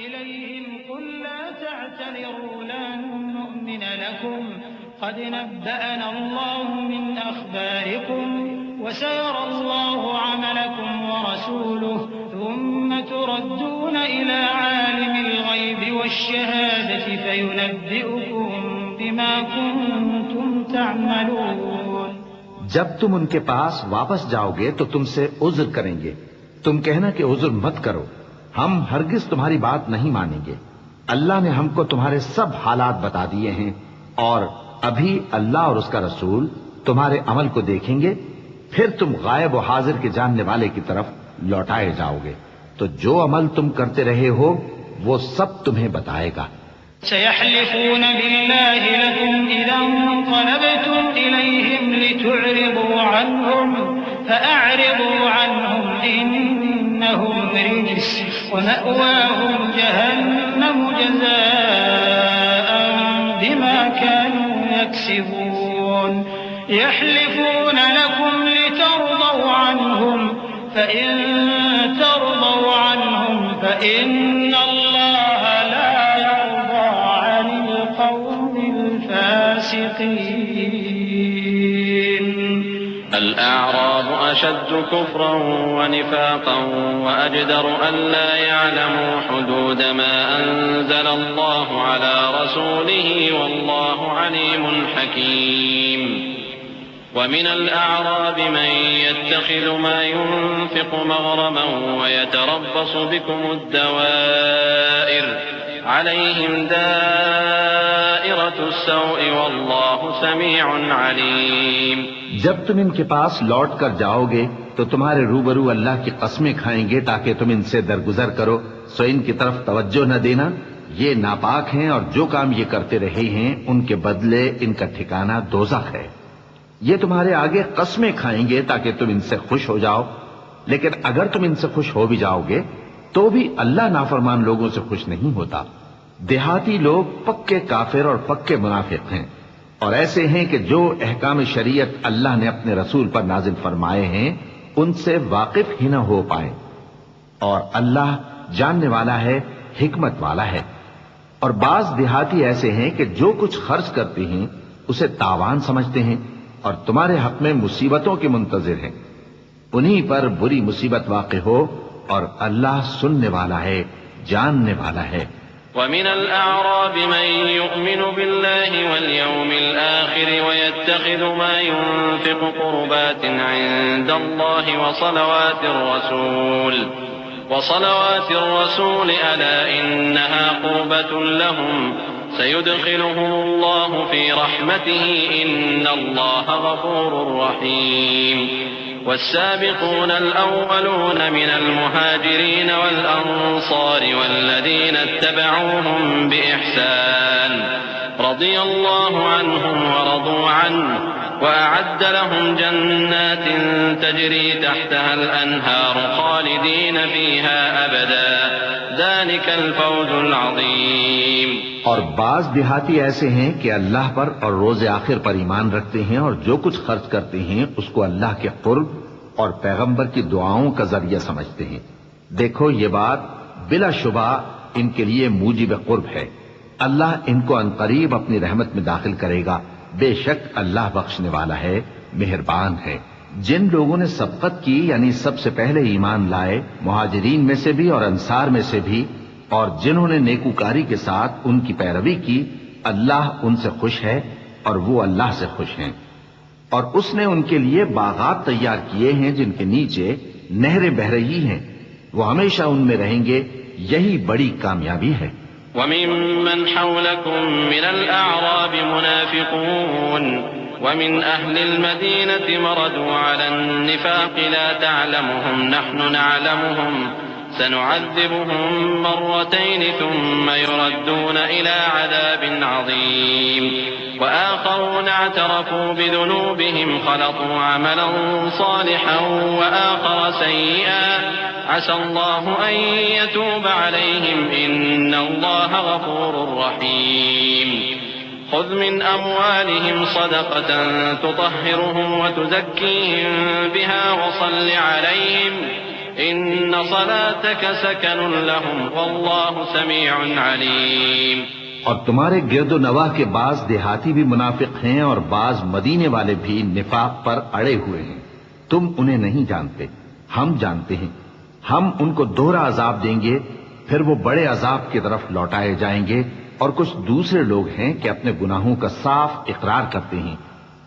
إليهم قل لا تعتذروا لن نؤمن لكم قد نبأنا الله من أخباركم وسيرى الله عملكم ورسوله ثم تردون إلى عالم الغيب والشهادة فينبئكم بما كنتم تعملون. جب تم ان کے پاس واپس جاؤ گے تو تم سے عذر کریں گے. تم کہنا کہ عذر مت کرو، ہم ہرگز تمہاری بات نہیں مانیں گے. اللہ نے ہم کو تمہارے سب حالات بتا دیے ہیں، اور ابھی اللہ اور اس کا رسول تمہارے عمل کو دیکھیں گے، پھر تم غائب و حاضر کے جاننے والے کی طرف لوٹائے جاؤ گے، تو جو عمل تم کرتے رہے ہو وہ سب تمہیں بتائے گا. سيحلفون بالله لكم إذا انقلبتم إليهم لتعرضوا عنهم فأعرضوا عنهم إنهم رجس ومأواهم جهنم جزاء بما كانوا يكسبون. يحلفون لكم لترضوا عنهم فإن ترضوا عنهم فإن الله لا يرضى عن القوم الفاسقين. الأعراب أشد كفرا ونفاقا وأجدر ألا يعلموا حدود ما أنزل الله على رسوله والله عليم حكيم. ومن الأعراب من يتخذ ما ينفق مغرما ويتربص بكم الدوائر عليهم دائرة السوء والله سميع عليم. جب تم ان کے پاس لوٹ کر جاؤ گے تو تمہارے روبرو اللہ کی قسمیں کھائیں گے تاکہ تم ان سے درگزر کرو، سو ان کی طرف توجہ نہ دینا، یہ ناپاک ہیں اور جو کام یہ کرتے رہے ہیں ان کے بدلے ان کا ٹھکانہ دوزخ ہے. یہ تمہارے آگے قسمیں کھائیں گے تاکہ تم ان سے خوش ہو جاؤ، لیکن اگر تم ان سے خوش ہو بھی جاؤ گے تو بھی اللہ نافرمان لوگوں سے خوش نہیں ہوتا. دیہاتی لوگ پکے کافر اور پکے منافق ہیں، اور ایسے ہیں کہ جو احکام شریعت اللہ نے اپنے رسول پر نازل فرمائے ہیں ان سے واقف ہی نہ ہو پائیں. اور اللہ جاننے والا ہے، حکمت والا ہے. اور بعض دیہاتی ایسے ہیں کہ جو کچھ خرچ کرتے ہیں اسے تاوان سمجھتے ہیں اور تمہارے حق میں مصیبتوں کے منتظر ہیں. انہی پر بری مصیبت واقع ہو اور اللہ سننے والا ہے، جاننے والا ہے. ومن الأعراب من يؤمن بالله واليوم الآخر ويتخذ ما ينفق قربات عند الله وصلوات الرسول ألا إنها قربة لهم سيدخلهم الله في رحمته إن الله غفور رحيم. والسابقون الأولون من المهاجرين والأنصار والذين اتبعوهم بإحسان رضي الله عنهم ورضوا عنه وأعد لهم جنات تجري تحتها الأنهار خالدين فيها أبدا ذلك الفوز العظيم. اور بعض دیہاتی ایسے ہیں کہ اللہ پر اور روز آخر پر ایمان رکھتے ہیں اور جو کچھ خرچ کرتے ہیں اس کو اللہ کے قرب اور پیغمبر کی دعاؤں کا ذریعہ سمجھتے ہیں. دیکھو یہ بات بلا شبہ ان کے لیے موجب قرب ہے. اللہ ان کو عنقریب اپنی رحمت میں داخل کرے گا. بے شک اللہ بخشنے والا ہے، مہربان ہے. جن لوگوں نے سبقت کی یعنی سب سے پہلے ایمان لائے، مہاجرین میں سے بھی اور انصار میں سے بھی، اور جنہوں نے نیکوکاری کے ساتھ ان کی پیروی کی، اللہ ان سے خوش ہے اور وہ اللہ سے خوش ہیں. اور اس نے ان کے لیے باغات تیار کیے ہیں جن کے نیچے نہریں بہ رہی ہیں، وہ ہمیشہ ان میں رہیں گے. یہی بڑی کامیابی ہے. وَمِمَّنْ حَوْلَكُمْ مِنَ الْأَعْرَابِ مُنَافِقُونَ وَمِنْ أَهْلِ الْمَدِينَةِ مَرَدُوا عَلَى النِّفَاقِ لَا تَعْلَمُهُمْ نَحْنُ نَعْلَمُهُمْ سنعذبهم مرتين ثم يردون إلى عذاب عظيم. وآخرون اعترفوا بذنوبهم خلطوا عملا صالحا وآخر سيئا عسى الله أن يتوب عليهم إن الله غفور رحيم. خذ من أموالهم صدقة تطهرهم وتزكيهم بها وصل عليهم إن صلاتك سكن لهم والله سميع عليم. اور تمہارے گرد و نواح کے بعض دیہاتی بھی منافق ہیں اور بعض مدینے والے بھی نفاق پر اڑے ہوئے ہیں. تم انہیں نہیں جانتے، ہم جانتے ہیں. ہم ان کو دوہرا عذاب دیں گے، پھر وہ بڑے عذاب کی طرف لوٹائے جائیں گے. اور کچھ دوسرے لوگ ہیں کہ اپنے گناہوں کا صاف اقرار کرتے ہیں.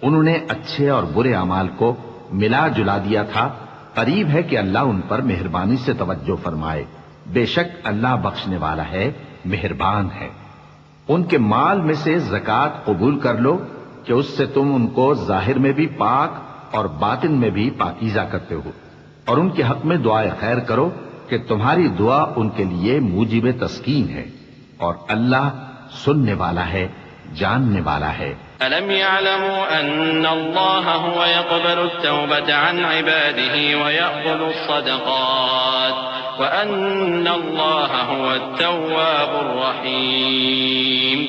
انہوں نے اچھے اور برے اعمال کو ملا جلا دیا تھا. قریب ہے کہ اللہ ان پر مہربانی سے توجہ فرمائے. بے شک اللہ بخشنے والا ہے، مہربان ہے. ان کے مال میں سے زکوٰۃ قبول کر لو کہ اس سے تم ان کو ظاہر میں بھی پاک اور باطن میں بھی پاکیزہ کرتے ہو. اور ان کے حق میں دعائے خیر کرو کہ تمہاری دعا ان کے لیے موجب تسکین ہے. اور اللہ سننے والا ہے، جاننے والا ہے. ألم يعلموا أن الله هو يقبل التوبة عن عباده ويأخذ الصدقات وأن الله هو التواب الرحيم.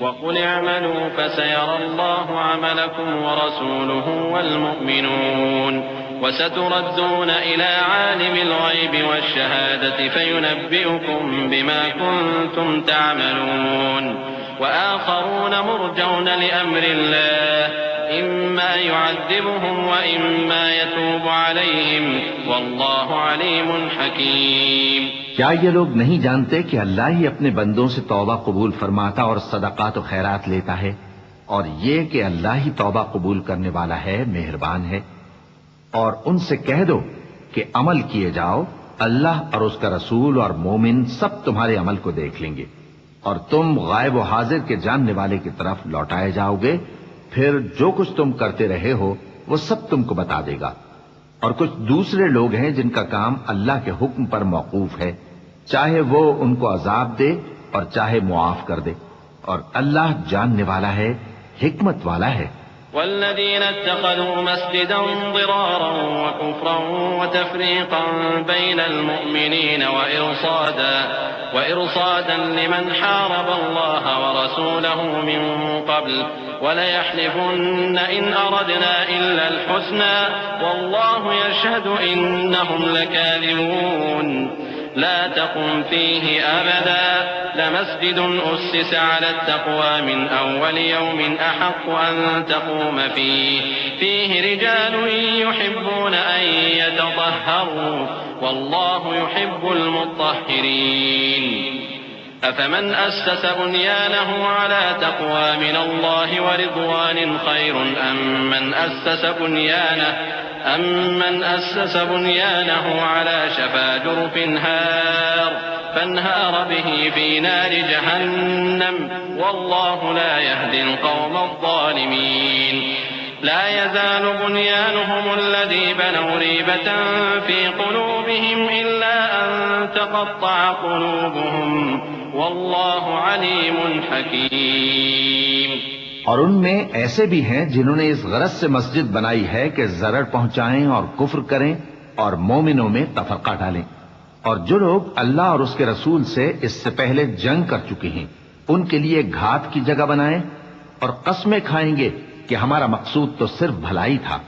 وقل اعملوا فسيرى الله عملكم ورسوله والمؤمنون وستردون إلى عالم الغيب والشهادة فينبئكم بما كنتم تعملون. وآخرون مرجون لأمر الله إما يعذبهم وإما يتوب عليهم والله عليم حكيم. کیا یہ لوگ نہیں جانتے کہ اللہ ہی اپنے بندوں سے توبہ قبول فرماتا اور صدقات و خیرات لیتا ہے، اور یہ کہ اللہ ہی توبہ قبول کرنے والا ہے، مہربان ہے. اور ان سے کہہ دو کہ عمل کیے جاؤ، اللہ اور اس کا رسول اور مومن سب تمہارے عمل کو دیکھ لیں گے، اور تم غائب و حاضر کے جاننے والے کی طرف لوٹائے جاؤ گے. پھر جو کچھ تم کرتے رہے ہو وہ سب تم کو بتا دے گا. اور کچھ دوسرے لوگ ہیں جن کا کام اللہ کے حکم پر موقوف ہے، چاہے وہ ان کو عذاب دے اور چاہے معاف کر دے. اور اللہ جاننے والا ہے، حکمت والا ہے. والذين اتخذوا مسجدا ضرارا وكفرا وتفريقا بين المؤمنين وإرصادا لمن حارب الله ورسوله من قبل وليحلفن إن أردنا إلا الحسنى والله يشهد إنهم لكاذبون. لا تقم فيه أبدا لمسجد أسس على التقوى من أول يوم أحق أن تقوم فيه رجال يحبون أن يتطهروا والله يحب المطهرين. أفمن أسس بنيانه على تقوى من الله ورضوان خير أم من أسس بنيانه على شفا جرف فانهار به في نار جهنم والله لا يهدي القوم الظالمين. لا يزال بنيانهم الذي بنوا ريبة في قلوبهم إلا أن تقطع قلوبهم والله عليم حكيم. اور ان میں ایسے بھی ہیں جنہوں نے اس غرض سے مسجد بنائی ہے کہ ضرر پہنچائیں اور کفر کریں اور مومنوں میں تفرقہ ڈالیں. اور جو لوگ اللہ اور اس کے رسول سے اس سے پہلے جنگ کر چکے ہیں ان کے لیے گھات کی جگہ بنائیں اور قسمیں کھائیں گے کہ ہمارا مقصود تو صرف بھلائی تھا،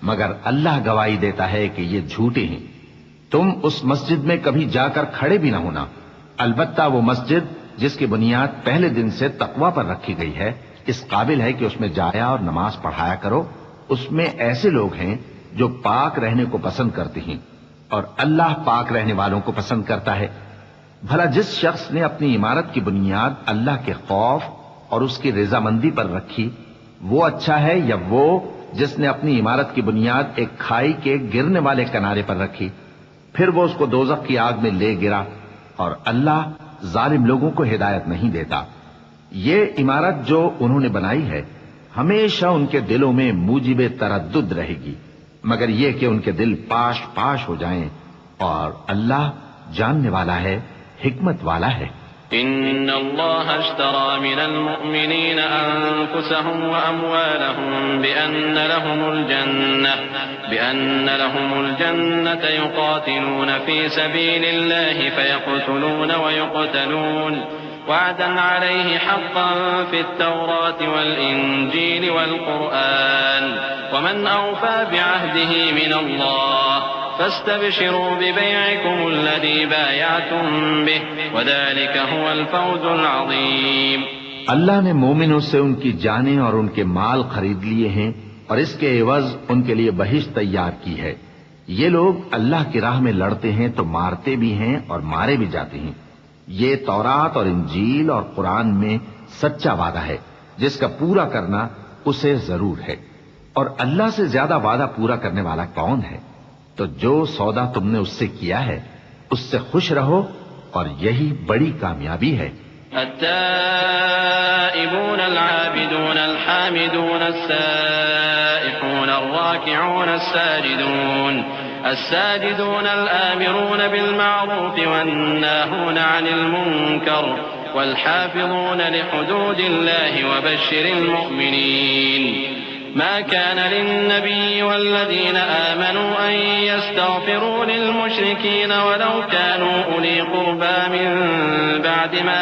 مگر اللہ گواہی دیتا ہے کہ یہ جھوٹے ہیں. تم اس مسجد میں کبھی جا کر کھڑے بھی نہ ہونا، البتہ وہ مسجد جس کی بنیاد پہلے دن سے تقوی پر رکھی گئی ہے اس قابل ہے کہ اس میں جایا اور نماز پڑھایا کرو. اس میں ایسے لوگ ہیں جو پاک رہنے کو پسند کرتے ہیں اور اللہ پاک رہنے والوں کو پسند کرتا ہے. بھلا جس شخص نے اپنی عمارت کی بنیاد اللہ کے خوف اور اس کی رضامندی پر رکھی وہ اچھا ہے، یا وہ جس نے اپنی عمارت کی بنیاد ایک کھائی کے گرنے والے کنارے پر رکھی پھر وہ اس کو دوزخ کی آگ میں لے گرا؟ اور اللہ ظالم لوگوں کو ہدایت نہیں دیتا. یہ عمارت جو انہوں نے بنائی ہے ہمیشہ ان کے دلوں میں موجب تردد رہے گی، مگر یہ کہ ان کے دل پاش پاش ہو جائیں. اور اللہ جاننے والا ہے، حکمت والا ہے. إن الله اشترى من المؤمنين أنفسهم وأموالهم بأن لهم الجنة يقاتلون في سبيل الله فيقتلون ويقتلون وعدا عليه حقا في التوراة والإنجيل والقرآن ومن أوفى بعهده من الله فاستبشروا ببيعكم الذي بايعتم به وذلك هو الفوز العظيم۔ اللہ نے مومنوں سے ان کی جانیں اور ان کے مال خرید لیے ہیں اور اس کے عوض ان کے لیے بہشت تیار کی ہے۔ یہ لوگ اللہ کی راہ میں لڑتے ہیں تو مارتے بھی ہیں اور مارے بھی جاتے ہیں۔ یہ تورات اور انجیل اور قرآن میں سچا وعدہ ہے جس کا پورا کرنا اسے ضرور ہے، اور اللہ سے زیادہ وعدہ پورا کرنے والا کون ہے؟ تو جو سودا تم نے اس سے کیا ہے اس سے خوش رہو، اور یہی بڑی کامیابی ہے۔ التائبون العابدون الحامدون السائحون الراكعون الساجدون الآمرون بالمعروف والناهون عن المنكر والحافظون لحدود الله وبشر المؤمنين۔ ما كان للنبي والذين آمنوا أن يستغفروا للمشركين ولو كانوا أولي قربى من بعد ما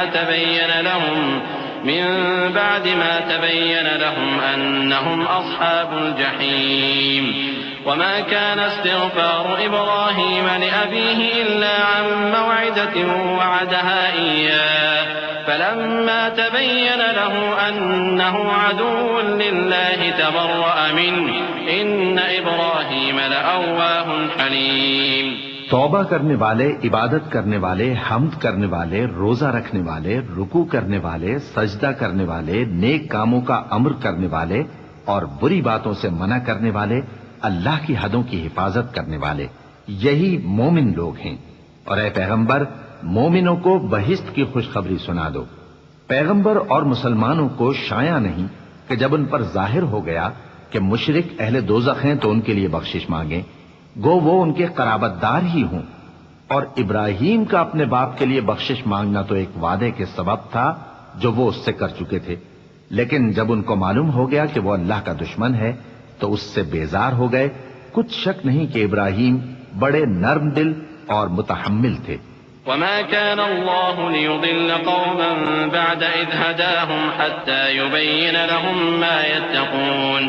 تبين لهم أنهم أصحاب الجحيم۔ وما كان استغفار إبراهيم لأبيه إلا عن موعدة وعدها إياه فلما تبين له أنه عدو لله تبرأ منه إن إبراهيم لأواه حليم۔ توبہ کرنے والے، عبادت کرنے والے، حمد کرنے والے، روزہ رکھنے والے، رکوع کرنے والے، سجدہ کرنے والے، نیک کاموں کا امر کرنے والے اور بری باتوں سے منع کرنے والے، اللہ کی حدوں کی حفاظت کرنے والے، یہی مومن لوگ ہیں۔ اور اے پیغمبر، مومنوں کو بہشت کی خوشخبری سنا دو۔ پیغمبر اور مسلمانوں کو شایع نہیں کہ جب ان پر ظاہر ہو گیا کہ مشرک اہل دوزخ ہیں تو ان کے لیے بخشش مانگیں، گو وہ ان کے قرابت دار ہی ہوں۔ اور ابراہیم کا اپنے باپ کے لیے بخشش مانگنا تو ایک وعدے کے سبب تھا جو وہ اس سے کر چکے تھے، لیکن جب ان کو معلوم ہو گیا کہ وہ اللہ کا دشمن ہے تو اس سے بیزار ہو گئے۔ کچھ شک نہیں کہ ابراہیم بڑے نرم دل اور متحمل تھے۔ وما كان الله ليضل قوما بعد إذ هداهم حتى يبين لهم ما يتقون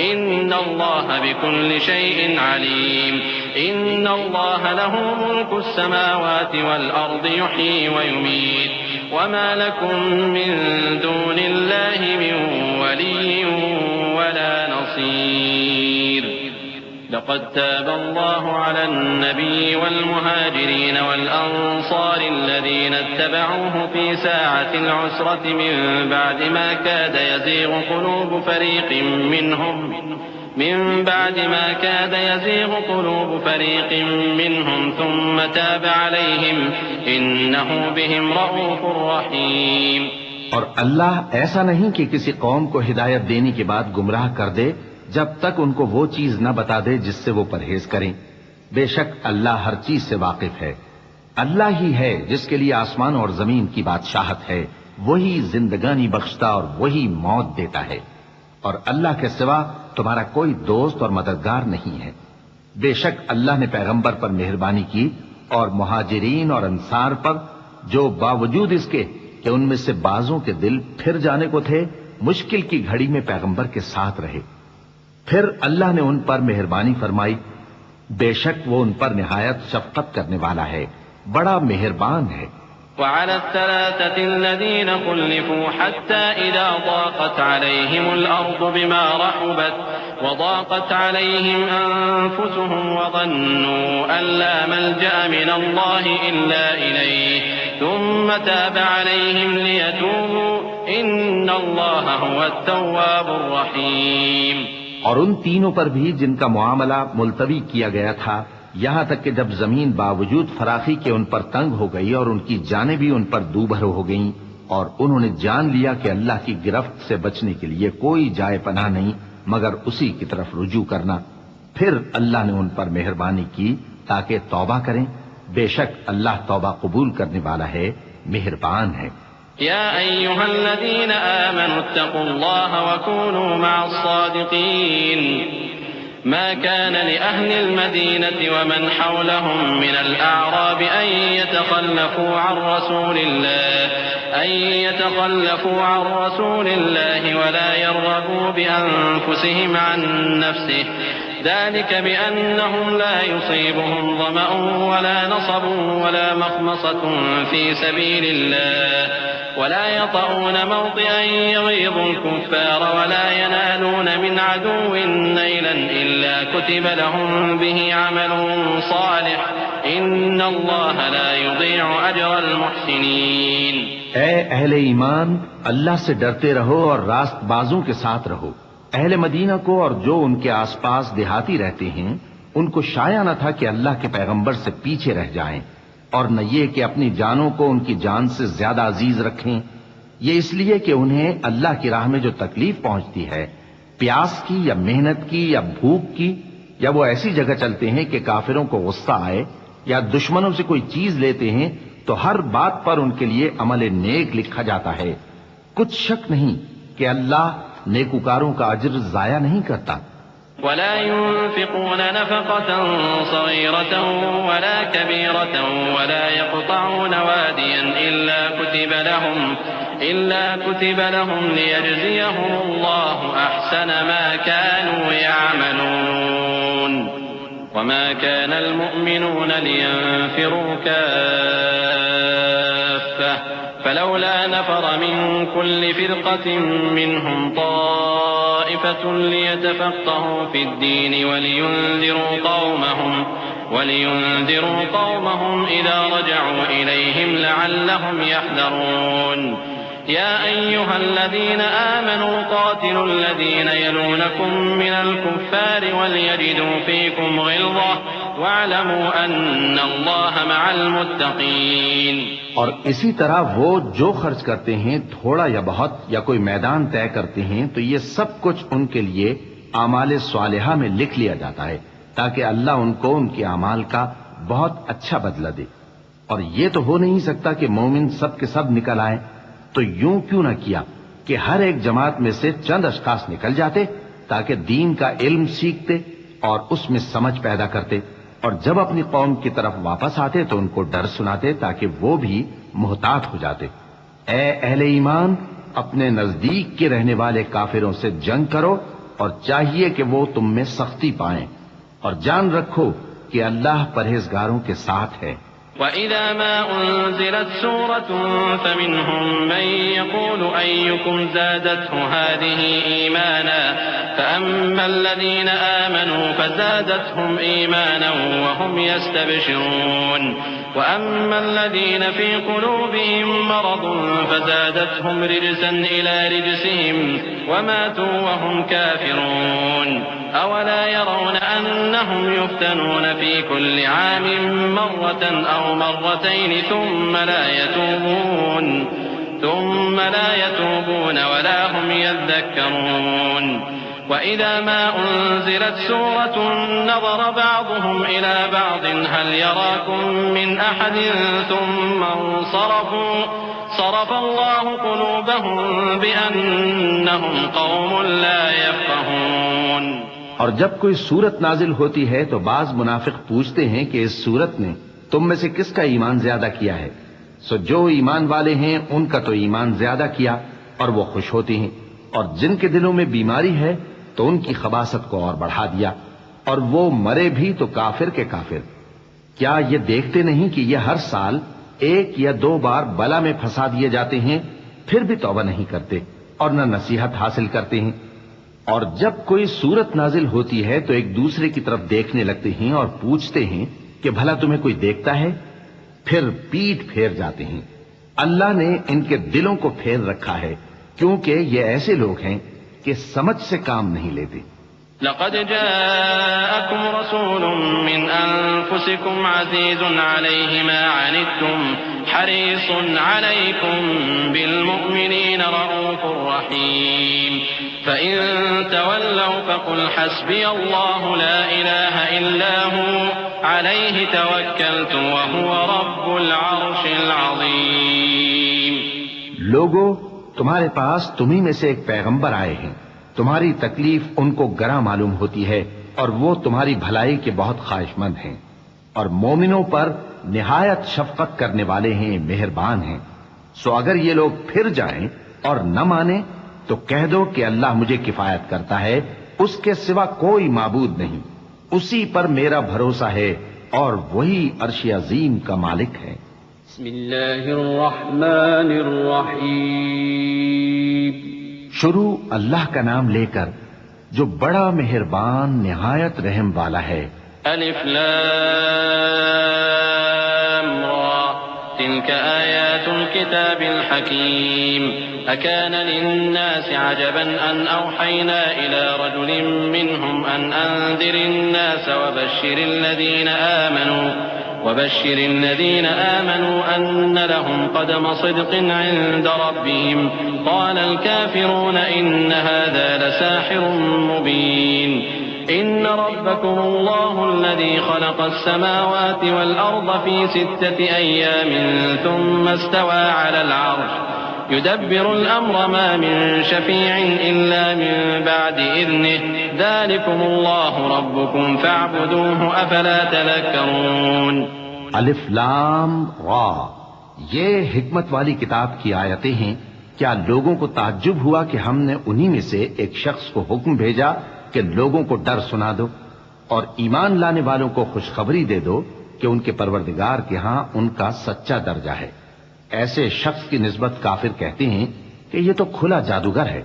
إن الله بكل شيء عليم۔ إن الله له ملك السماوات والأرض يحيي ويميت وما لكم من دون الله من ولي ولا نصير۔ لقد تاب الله على النبي والمهاجرين والأنصار الذين اتبعوه في ساعة العسرة من بعد ما كاد يزيغ قلوب فريق منهم ثم تاب عليهم إنه بهم رؤوف رحيم۔ اور اللہ ایسا نہیں کہ کسی قوم کو ہدایت دینے کے بعد گمراہ کر دے جب تک ان کو وہ چیز نہ بتا دے جس سے وہ پرہیز کریں۔ بے شک اللہ ہر چیز سے واقف ہے۔ اللہ ہی ہے جس کے لیے آسمان اور زمین کی بادشاہت ہے، وہی زندگانی بخشتا اور وہی موت دیتا ہے، اور اللہ کے سوا تمہارا کوئی دوست اور مددگار نہیں ہے۔ بے شک اللہ نے پیغمبر پر مہربانی کی اور مہاجرین اور انصار پر، جو باوجود اس کے کہ ان میں سے بعضوں کے دل پھر جانے کو تھے، مشکل کی گھڑی میں پیغمبر کے ساتھ رہے۔ پھر اللہ نے ان پر مہربانی فرمائی، بے شک وہ ان پر نہایت شفقت کرنے والا ہے، بڑا مہربان ہے۔ وعلى الثلاثة الذين خلفوا حتى إذا ضاقت عليهم الأرض بما رحبت وضاقت عليهم أنفسهم وظنوا أن لا ملجأ من الله إلا إليه ثم تاب عليهم ليتوبوا إن الله هو التواب الرحيم۔ اور ان تینوں پر بھی جن کا معاملہ ملتوی کیا گیا تھا، یہاں تک کہ جب زمین باوجود فراخی کے ان پر تنگ ہو گئی اور ان کی جانیں بھی ان پر دوبھر ہو گئیں، اور انہوں نے جان لیا کہ اللہ کی گرفت سے بچنے کے لیے کوئی جائے پناہ نہیں مگر اسی کی طرف رجوع کرنا، پھر اللہ نے ان پر مہربانی کی تاکہ توبہ کریں۔ بے شک اللہ توبہ قبول کرنے والا ہے، مہربان ہے۔ يا أيها الذين آمنوا اتقوا الله وكونوا مع الصادقين۔ ما كان لأهل المدينة ومن حولهم من الأعراب أن يتخلفوا عن رسول الله ولا يرغبوا بأنفسهم عن نفسه ذلك بأنهم لا يصيبهم ظمأ ولا نصب ولا مخمصة في سبيل الله ولا يطؤون موطئا يغيظ الكفار ولا ينالون من عدو نيلا إلا كتب لهم به عمل صالح إن الله لا يضيع أجر المحسنين. اے اہل ایمان، اللہ سے ڈرتے رہو اور راست بازوں کے ساتھ رہو. اہل مدینہ کو اور جو ان کے آس پاس دیہاتی رہتے ہیں ان کو شایع نہ تھا کہ اللہ کے پیغمبر سے پیچھے رہ جائیں، اور نہ یہ کہ اپنی جانوں کو ان کی جان سے زیادہ عزیز رکھیں. یہ اس لیے کہ انہیں اللہ کی راہ میں جو تکلیف پہنچتی ہے، پیاس کی یا محنت کی یا بھوک کی، یا وہ ایسی جگہ چلتے ہیں کہ کافروں کو غصہ آئے یا دشمنوں سے کوئی چیز لیتے ہیں، تو ہر بات پر ان کے لیے عمل نیک لکھا جاتا ہے. کچھ شک نہیں کہ اللہ نیکوکاروں کا اجر ضائع نہیں کرتا. ولا ينفقون نفقة صغيرة ولا كبيرة ولا يقطعون واديا إلا كتب لهم ليجزيهم الله أحسن ما كانوا يعملون. وما كان المؤمنون لينفروا كافة فلولا نفر من كل فرقة منهم طائفة ليتفقهوا في الدين ولينذروا قومهم إذا رجعوا إليهم لعلهم يحذرون. يا أيها الذين آمنوا قاتلوا الذين يلونكم من الكفار وليجدوا فيكم غلظة واعلموا أن الله مع المتقين. اور اسی طرح وہ جو خرچ کرتے ہیں تھوڑا یا بہت یا کوئی میدان طے کرتے ہیں تو یہ سب کچھ ان کے لیے اعمال صالحہ میں لکھ لیا جاتا ہے تاکہ اللہ ان کو ان کے اعمال کا بہت اچھا بدلہ دے. اور یہ تو ہو نہیں سکتا کہ مومن سب کے سب نکل آئیں، تو یوں کیوں نہ کیا کہ ہر ایک جماعت میں سے چند اشخاص نکل جاتے تاکہ دین کا علم سیکھتے اور اس میں سمجھ پیدا کرتے، اور جب اپنی قوم کی طرف واپس آتے تو ان کو ڈر سناتے تاکہ وہ بھی محتاط ہو جاتے. اے اہل ایمان، اپنے نزدیک کے رہنے والے کافروں سے جنگ کرو اور چاہیے کہ وہ تم میں سختی پائیں، اور جان رکھو کہ اللہ پرہیزگاروں کے ساتھ ہے. وَإِذَا مَا أُنزِلَتْ سُورَةٌ فَمِنْهُمْ مَنْ يَقُولُ أَيُّكُمْ زَادَتْهُ هَذِهِ إِيمَانًا فَأَمَّا الَّذِينَ آمَنُوا فَزَادَتْهُمْ إِيمَانًا وَهُمْ يَسْتَبْشِرُونَ وَأَمَّا الَّذِينَ فِي قُلُوبِهِمْ مَرَضٌ فَزَادَتْهُمْ رِجْسًا إِلَى رِجْسِهِمْ وَمَاتُوا وَهُمْ كَافِرُونَ أَوَلَا يَرَوْنَ أَنَّهُمْ يُفْتَنُونَ فِي كُلِّ عَامٍ مَرَّةً أَوْ مَرَّتَيْنِ ثُمَّ لَا يَتُوبُونَ وَلَا هُمْ يَذَّكَّرُونَ. وَإِذَا مَا أُنزِلَتْ سُورَةٌ نَظَرَ بَعْضُهُمْ إِلَى بَعْضٍ هَلْ يَرَاكُمْ مِنْ أَحَدٍ ثُمَّ انصَرَفُوا صَرَفَ اللَّهُ قُلُوبَهُمْ بِأَنَّهُمْ قَوْمٌ لَا يَفْقَهُونَ. اور جب کوئی صورت نازل ہوتی ہے تو بعض منافق پوچھتے ہیں کہ اس صورت نے تم میں سے کس کا ایمان زیادہ کیا ہے؟ سو جو ایمان والے ہیں ان کا تو ایمان زیادہ کیا اور وہ خوش ہوتے ہیں، اور جن کے دلوں میں بیماری ہے تو ان کی خباثت کو اور بڑھا دیا، اور وہ مرے بھی تو کافر کے کافر. کیا یہ دیکھتے نہیں کہ یہ ہر سال 1 یا 2 بار بلا میں پھنسا دیے جاتے ہیں، پھر بھی توبہ نہیں کرتے اور نہ نصیحت حاصل کرتے ہیں. اور جب کوئی صورت نازل ہوتی ہے تو ایک دوسرے کی طرف دیکھنے لگتے ہیں اور پوچھتے ہیں کہ بھلا تمہیں کوئی دیکھتا ہے؟ پھر پیٹ پھیر جاتے ہیں. اللہ نے ان کے دلوں کو پھیر رکھا ہے کیونکہ یہ ایسے لوگ ہیں کہ سمجھ سے کام نہیں لیتے. لقد جاءكم رسول من أنفسكم عزيز عليه ما عنتم حريص عليكم بالمؤمنين رؤوف رحيم فإن تولوا فقل حسبي الله لا إله إلا هو عليه توكلت وهو رب العرش العظيم. لوگو، تمہارے پاس تمہیں میں سے ایک پیغمبر آئے ہیں، تمہاری تکلیف ان کو گراں معلوم ہوتی ہے اور وہ تمہاری بھلائی کے بہت خواہش مند ہیں، اور مومنوں پر نہایت شفقت کرنے والے ہیں، مہربان ہیں. سو اگر یہ لوگ پھر جائیں اور نہ مانیں تو کہہ دو کہ اللہ مجھے کفایت کرتا ہے، اس کے سوا کوئی معبود نہیں. اسی پر میرا بھروسہ ہے اور وہی عرش عظیم کا مالک ہے۔ بسم اللہ الرحمن الرحیم۔ شروع اللہ کا نام لے کر جو بڑا مہربان نہایت رحم والا ہے۔ الف لام را تلك آیات الكتاب الحکیم اکان للناس عجبا ان اوحینا الى رجل منهم ان انذر الناس وبشر الذين آمنوا أن لهم قدم صدق عند ربهم قال الكافرون إن هذا لساحر مبين إن ربكم الله الذي خلق السماوات والأرض في 6 أيام ثم استوى على العرش يدبر الأمر ما من شفيع إلا من بعد إذنه ذلكم الله ربكم فاعبدوه أفلا تذكرون۔ الف لام را، یہ حکمت والی کتاب کی آیتیں ہیں۔ کیا لوگوں کو تعجب ہوا کہ ہم نے انہی میں سے ایک شخص کو حکم بھیجا کہ لوگوں کو ڈر سنا دو اور ایمان لانے والوں کو خوشخبری دے دو کہ ان کے پروردگار کے ہاں ان کا سچا درجہ ہے۔ ایسے شخص کی نسبت کافر کہتے ہیں کہ یہ تو کھلا جادوگر ہے۔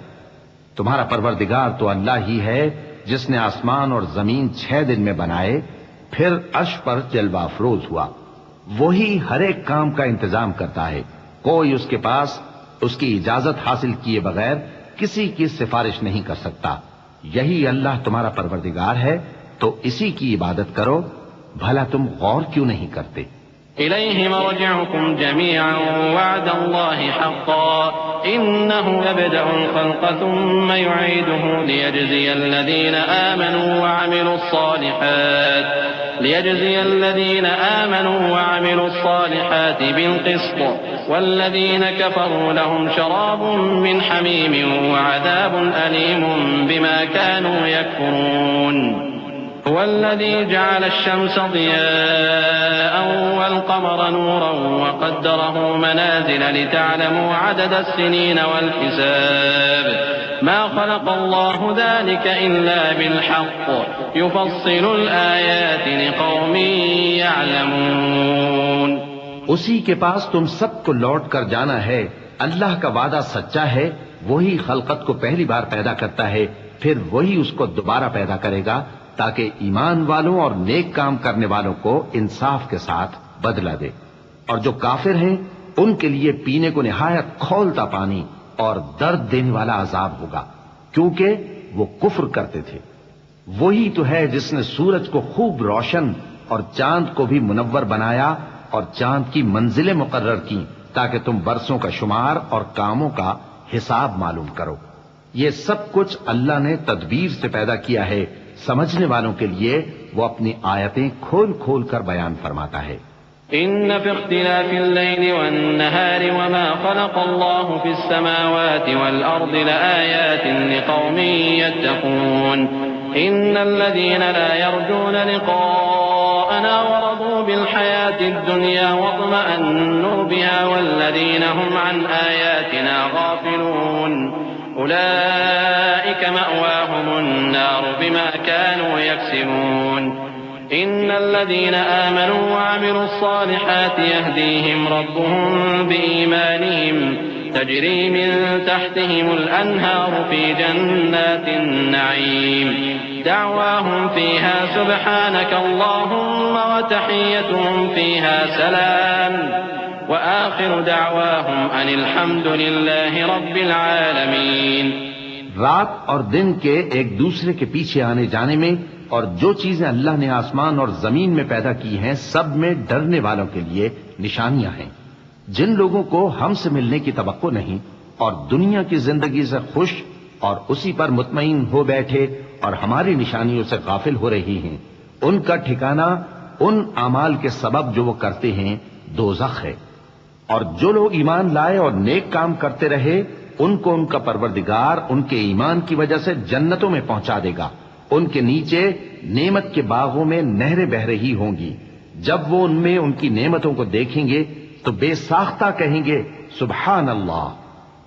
تمہارا پروردگار تو اللہ ہی ہے جس نے آسمان اور زمین 6 دن میں بنائے، پھر عرش پر جلوہ افروز ہوا۔ وہی ہر ایک کام کا انتظام کرتا ہے، کوئی اس کے پاس اس کی اجازت حاصل کیے بغیر کسی کی سفارش نہیں کر سکتا۔ یہی اللہ تمہارا پروردگار ہے تو اسی کی عبادت کرو، بھلا تم غور کیوں نہیں کرتے؟ إليه مرجعكم جميعا وعد الله حقا إنه يبدأ الخلق ثم يعيده ليجزي الذين آمنوا وعملوا الصالحات بالقسط والذين كفروا لهم شراب من حميم وعذاب أليم بما كانوا يكفرون هو الذي جعل الشمس ضياء والقمر نورا وقدره منازل لتعلموا عدد السنين والحساب ما خلق الله ذلك إلا بالحق يفصل الآيات لقوم يعلمون۔ اسی کے پاس تم سب کو لوٹ کر جانا ہے۔ اللہ کا وعدہ سچا ہے، وہی خلقت کو پہلی بار پیدا کرتا ہے، پھر وہی اس کو دوبارہ پیدا کرے گا تاکہ ایمان والوں اور نیک کام کرنے والوں کو انصاف کے ساتھ بدلہ دے، اور جو کافر ہیں ان کے لیے پینے کو نہایت کھولتا پانی اور درد دینے والا عذاب ہوگا، کیونکہ وہ کفر کرتے تھے۔ وہی تو ہے جس نے سورج کو خوب روشن اور چاند کو بھی منور بنایا اور چاند کی منزلیں مقرر کی تاکہ تم برسوں کا شمار اور کاموں کا حساب معلوم کرو۔ یہ سب کچھ اللہ نے تدبیر سے پیدا کیا ہے، سمجھنے والوں کے لیے وہ اپنی آیتیں کھول کھول کر بیان فرماتا ہے۔ إن في اختلاف الليل والنهار وما خلق الله في السماوات والأرض لآيات لقوم يتقون إن الذين لا يرجون لقاءنا ورضوا بالحياة الدنيا واطمأنوا بها والذين هم عن آياتنا غافلون أولئك مأواهم النار بما كانوا يكسبون إن الذين آمنوا وعملوا الصالحات يهديهم ربهم بإيمانهم تجري من تحتهم الأنهار في جنات النعيم دعواهم فيها سبحانك اللهم وتحيتهم فيها سلام وآخر دعواهم أن الحمد لله رب العالمين۔ رات اور دن کے ایک دوسرے کے پیچھے آنے جانے میں اور جو چیزیں اللہ نے آسمان اور زمین میں پیدا کی ہیں سب میں ڈرنے والوں کے لیے نشانیاں ہیں۔ جن لوگوں کو ہم سے ملنے کی توقع نہیں اور دنیا کی زندگی سے خوش اور اسی پر مطمئن ہو بیٹھے اور ہماری نشانیوں سے غافل ہو رہی ہیں، ان کا ٹھکانہ ان اعمال کے سبب جو وہ کرتے ہیں دوزخ ہے۔ اور جو لوگ ایمان لائے اور نیک کام کرتے رہے ان کو ان کا پروردگار ان کے ایمان کی وجہ سے جنتوں میں پہنچا دے گا، ان کے نیچے نعمت کے باغوں میں نہریں بہ رہی ہوں گی۔ جب وہ ان میں ان کی نعمتوں کو دیکھیں گے تو بے ساختہ کہیں گے سبحان اللہ،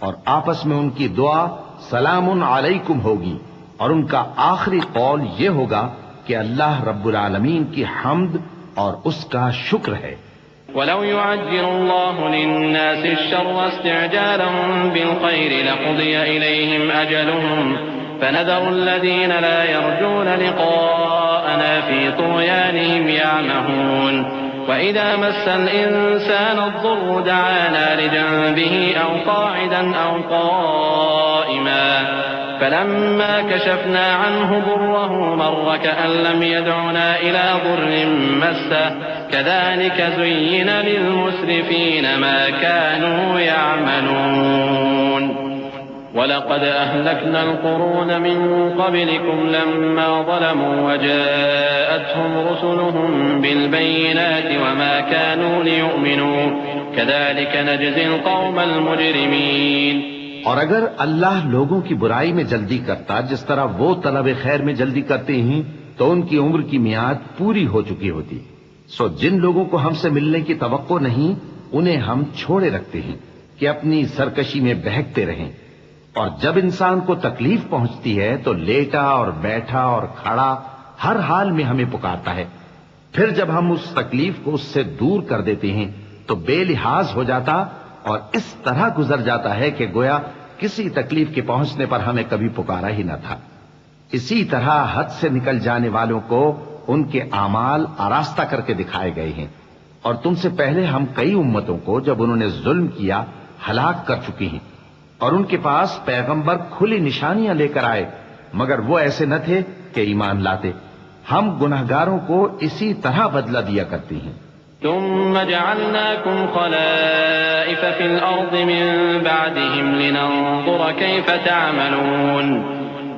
اور آپس میں ان کی دعا سلام علیکم ہوگی، اور ان کا آخری قول یہ ہوگا کہ اللہ رب العالمین کی حمد اور اس کا شکر ہے۔ وَلَوْ يُعَجِّلُ اللَّهُ لِلنَّاسِ الشَّرَّ اسْتِعْجَالَهُم بِالْخَيْرِ لَقُضِيَ إِلَيْهِمْ أَجَلُهُمْ فَنَذَرُ الَّذِينَ لَا يَرْجُونَ لِقَاءَنَا فِي طُغْيَانِهِمْ يَعْمَهُونَ وَإِذَا مَسَّ الْإِنسَانَ الضُّرُّ دَعَانَا لِجَنبِهِ أَوْ قَاعِدًا أَوْ قَائِمًا فَلَمَّا كَشَفْنَا عَنْهُ ضُرَّهُ مَرَّ كَأَن لَّمْ يَدْعُنَا إِلَىٰ ضُرٍّ مَّسَّهُ كَذَٰلِكَ زُيِّنَ لِلْمُسْرِفِينَ مَا كَانُوا يَعْمَلُونَ وَلَقَدْ أَهْلَكْنَا الْقُرُونَ مِن قَبْلِكُمْ لَمَّا ظَلَمُوا وَجَاءَتْهُمْ رُسُلُهُم بِالْبَيِّنَاتِ وَمَا كَانُوا لِيُؤْمِنُوا كَذَٰلِكَ نَجْزِي الْقَوْمَ الْمُجْرِمِينَ۔ اور اگر اللہ لوگوں کی برائی میں جلدی کرتا جس طرح وہ طلب خیر میں جلدی کرتے ہیں تو ان کی عمر کی میعاد پوری ہو چکی ہوتی، سو جن لوگوں کو ہم سے ملنے کی توقع نہیں انہیں ہم چھوڑے رکھتے ہیں کہ اپنی سرکشی میں بہکتے رہیں، اور جب انسان کو تکلیف پہنچتی ہے تو لیٹا اور بیٹھا اور کھڑا ہر حال میں ہمیں پکارتا ہے، پھر جب ہم اس تکلیف کو اس سے دور کر دیتے ہیں تو بے لحاظ ہو جاتا اور اس طرح گزر جاتا ہے کہ گویا کسی تکلیف کے پہنچنے پر ہمیں کبھی پکارا ہی نہ تھا۔ اسی طرح حد سے نکل جانے والوں کو ان کے اعمال آراستہ کر کے دکھائے گئے ہیں، اور تم سے پہلے ہم کئی امتوں کو جب انہوں نے ظلم کیا ہلاک کر چکی ہیں، اور ان کے پاس پیغمبر کھلی نشانیاں لے کر آئے مگر وہ ایسے نہ تھے کہ ایمان لاتے۔ ہم گنہگاروں کو اسی طرح بدلہ دیا کرتے ہیں۔ ثم جعلناكم خلائف في الأرض من بعدهم لننظر كيف تعملون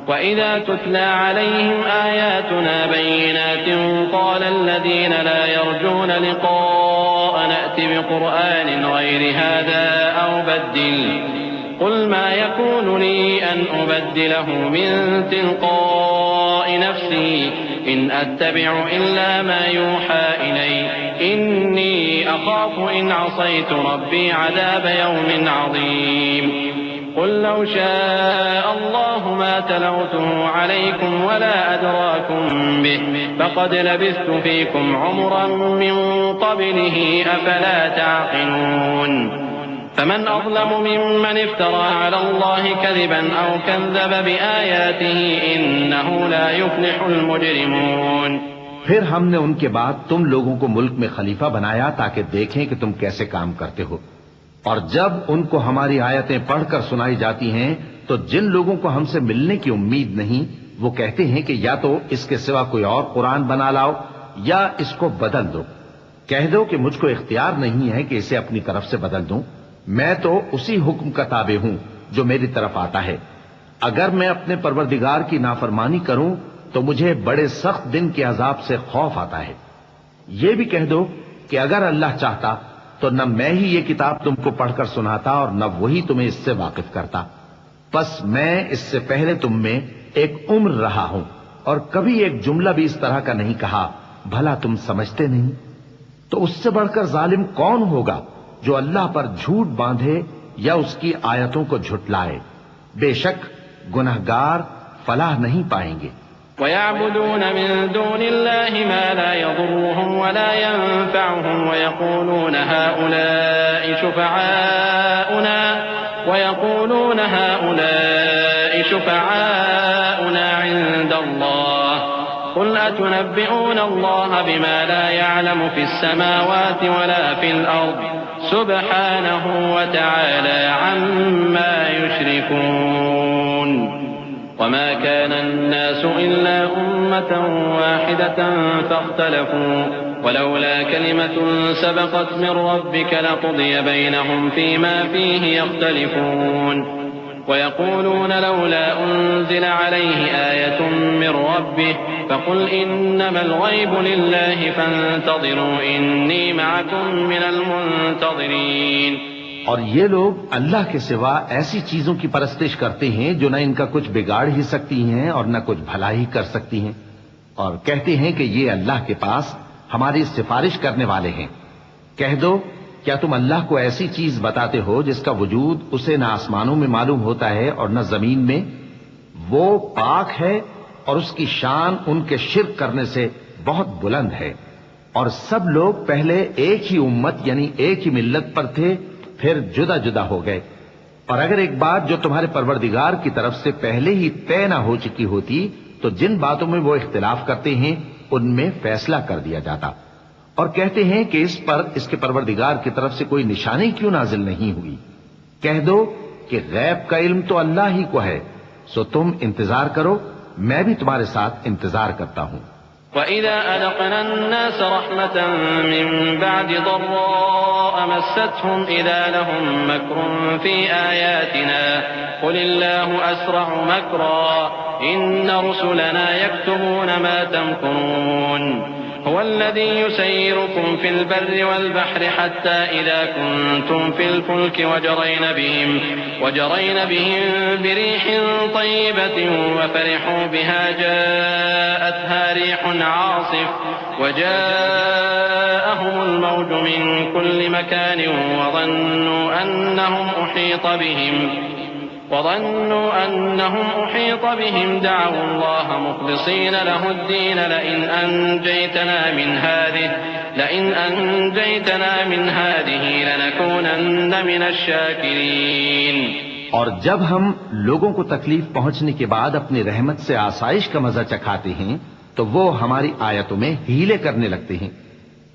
وإذا تتلى عليهم آياتنا بينات قال الذين لا يرجون لقاءنا ائت بقرآن غير هذا أو بدل قل ما يكون لي أن أبدله من تلقاء نفسي إن أتبع إلا ما يوحى إلي إني أخاف إن عصيت ربي عذاب يوم عظيم قل لو شاء الله ما تلوته عليكم ولا أدراكم به فقد لبثت فيكم عمرا من قبله أفلا تعقلون فمن أظلم ممن افترى على الله كذبا أو كذب بآياته إنه لا يفلح المجرمون۔ پھر ہم نے ان کے بعد تم لوگوں کو ملک میں خلیفہ بنایا تاکہ دیکھیں کہ تم کیسے کام کرتے ہو، اور جب ان کو ہماری آیتیں پڑھ کر سنائی جاتی ہیں تو جن لوگوں کو ہم سے ملنے کی امید نہیں وہ کہتے ہیں کہ یا تو اس کے سوا کوئی اور قرآن بنا لاؤ یا اس کو بدل دو۔ کہہ دو کہ مجھ کو اختیار نہیں ہے کہ اسے اپنی طرف سے بدل دوں، میں تو اسی حکم کا تابع ہوں جو میری طرف آتا ہے۔ اگر میں اپنے پروردگار کی نافرمانی کروں تو مجھے بڑے سخت دن کے عذاب سے خوف آتا ہے۔ یہ بھی کہہ دو کہ اگر اللہ چاہتا تو نہ میں ہی یہ کتاب تم کو پڑھ کر سناتا اور نہ وہی تمہیں اس سے واقف کرتا، بس میں اس سے پہلے تم میں ایک عمر رہا ہوں اور کبھی ایک جملہ بھی اس طرح کا نہیں کہا، بھلا تم سمجھتے نہیں؟ تو اس سے بڑھ کر ظالم کون ہوگا جو اللہ پر جھوٹ باندھے یا اس کی آیتوں کو جھٹلائے؟ بے شک گنہگار فلاح نہیں پائیں گے۔ وَيَعْبُدُونَ مِن دُونِ اللَّهِ مَا لَا يَضُرُّهُمْ وَلَا يَنفَعُهُمْ وَيَقُولُونَ هَٰؤُلَاءِ شُفَعَاؤُنَا عِندَ اللَّهِ قُلْ أَتُنَبِّئُونَ اللَّهَ بِمَا لَا يَعْلَمُ فِي السَّمَاوَاتِ وَلَا فِي الْأَرْضِ سُبْحَانَهُ وَتَعَالَىٰ عَمَّا يُشْرِكُونَ وما كان الناس إلا أمة واحدة فاختلفوا ولولا كلمة سبقت من ربك لقضي بينهم فيما فيه يختلفون ويقولون لولا أنزل عليه آية من ربه فقل إنما الغيب لله فانتظروا إني معكم من المنتظرين۔ اور یہ لوگ اللہ کے سوا ایسی چیزوں کی پرستش کرتے ہیں جو نہ ان کا کچھ بگاڑ ہی سکتی ہیں اور نہ کچھ بھلائی کر سکتی ہیں، اور کہتے ہیں کہ یہ اللہ کے پاس ہماری سفارش کرنے والے ہیں۔ کہہ دو کیا تم اللہ کو ایسی چیز بتاتے ہو جس کا وجود اسے نہ آسمانوں میں معلوم ہوتا ہے اور نہ زمین میں؟ وہ پاک ہے اور اس کی شان ان کے شرک کرنے سے بہت بلند ہے۔ اور سب لوگ پہلے ایک ہی امت یعنی ایک ہی ملت پر تھے، پھر جدا جدا ہو گئے۔ اور اگر ایک بات جو تمہارے پروردگار کی طرف سے پہلے ہی طے نہ ہو چکی ہوتی تو جن باتوں میں وہ اختلاف کرتے ہیں ان میں فیصلہ کر دیا جاتا۔ اور کہتے ہیں کہ اس پر اس کے پروردگار کی طرف سے کوئی نشانی کیوں نازل نہیں ہوئی؟ کہہ دو کہ غیب کا علم تو اللہ ہی کو ہے، سو تم انتظار کرو، میں بھی تمہارے ساتھ انتظار کرتا ہوں۔ وَإِذَا أَذَقْنَا النَّاسَ رَحْمَةً مِّن بَعْدِ ضَرَّاءَ مَسَّتْهُمْ إِذَا لَهُم مَّكْرٌ فِي آيَاتِنَا قُلِ اللَّهُ أَسْرَعُ مَكْرًا إِنَّ رُسُلَنَا يَكْتُبُونَ مَا تَمْكُرُونَ هو الذي يسيركم في البر والبحر حتى إذا كنتم في الفلك وجرين بهم بريح طيبة وفرحوا بها جاءتها ريح عاصف وجاءهم الموج من كل مكان وظنوا أنهم أحيط بهم دعوا الله مخلصين له الدين لئن أنجيتنا من هذه لنكونن من الشاكرين۔ اور جب ہم لوگوں کو تکلیف پہنچنے کے بعد اپنی رحمت سے آسائش کا مزہ چکھاتے ہیں تو وہ ہماری آیتوں میں ہیلے کرنے لگتے ہیں۔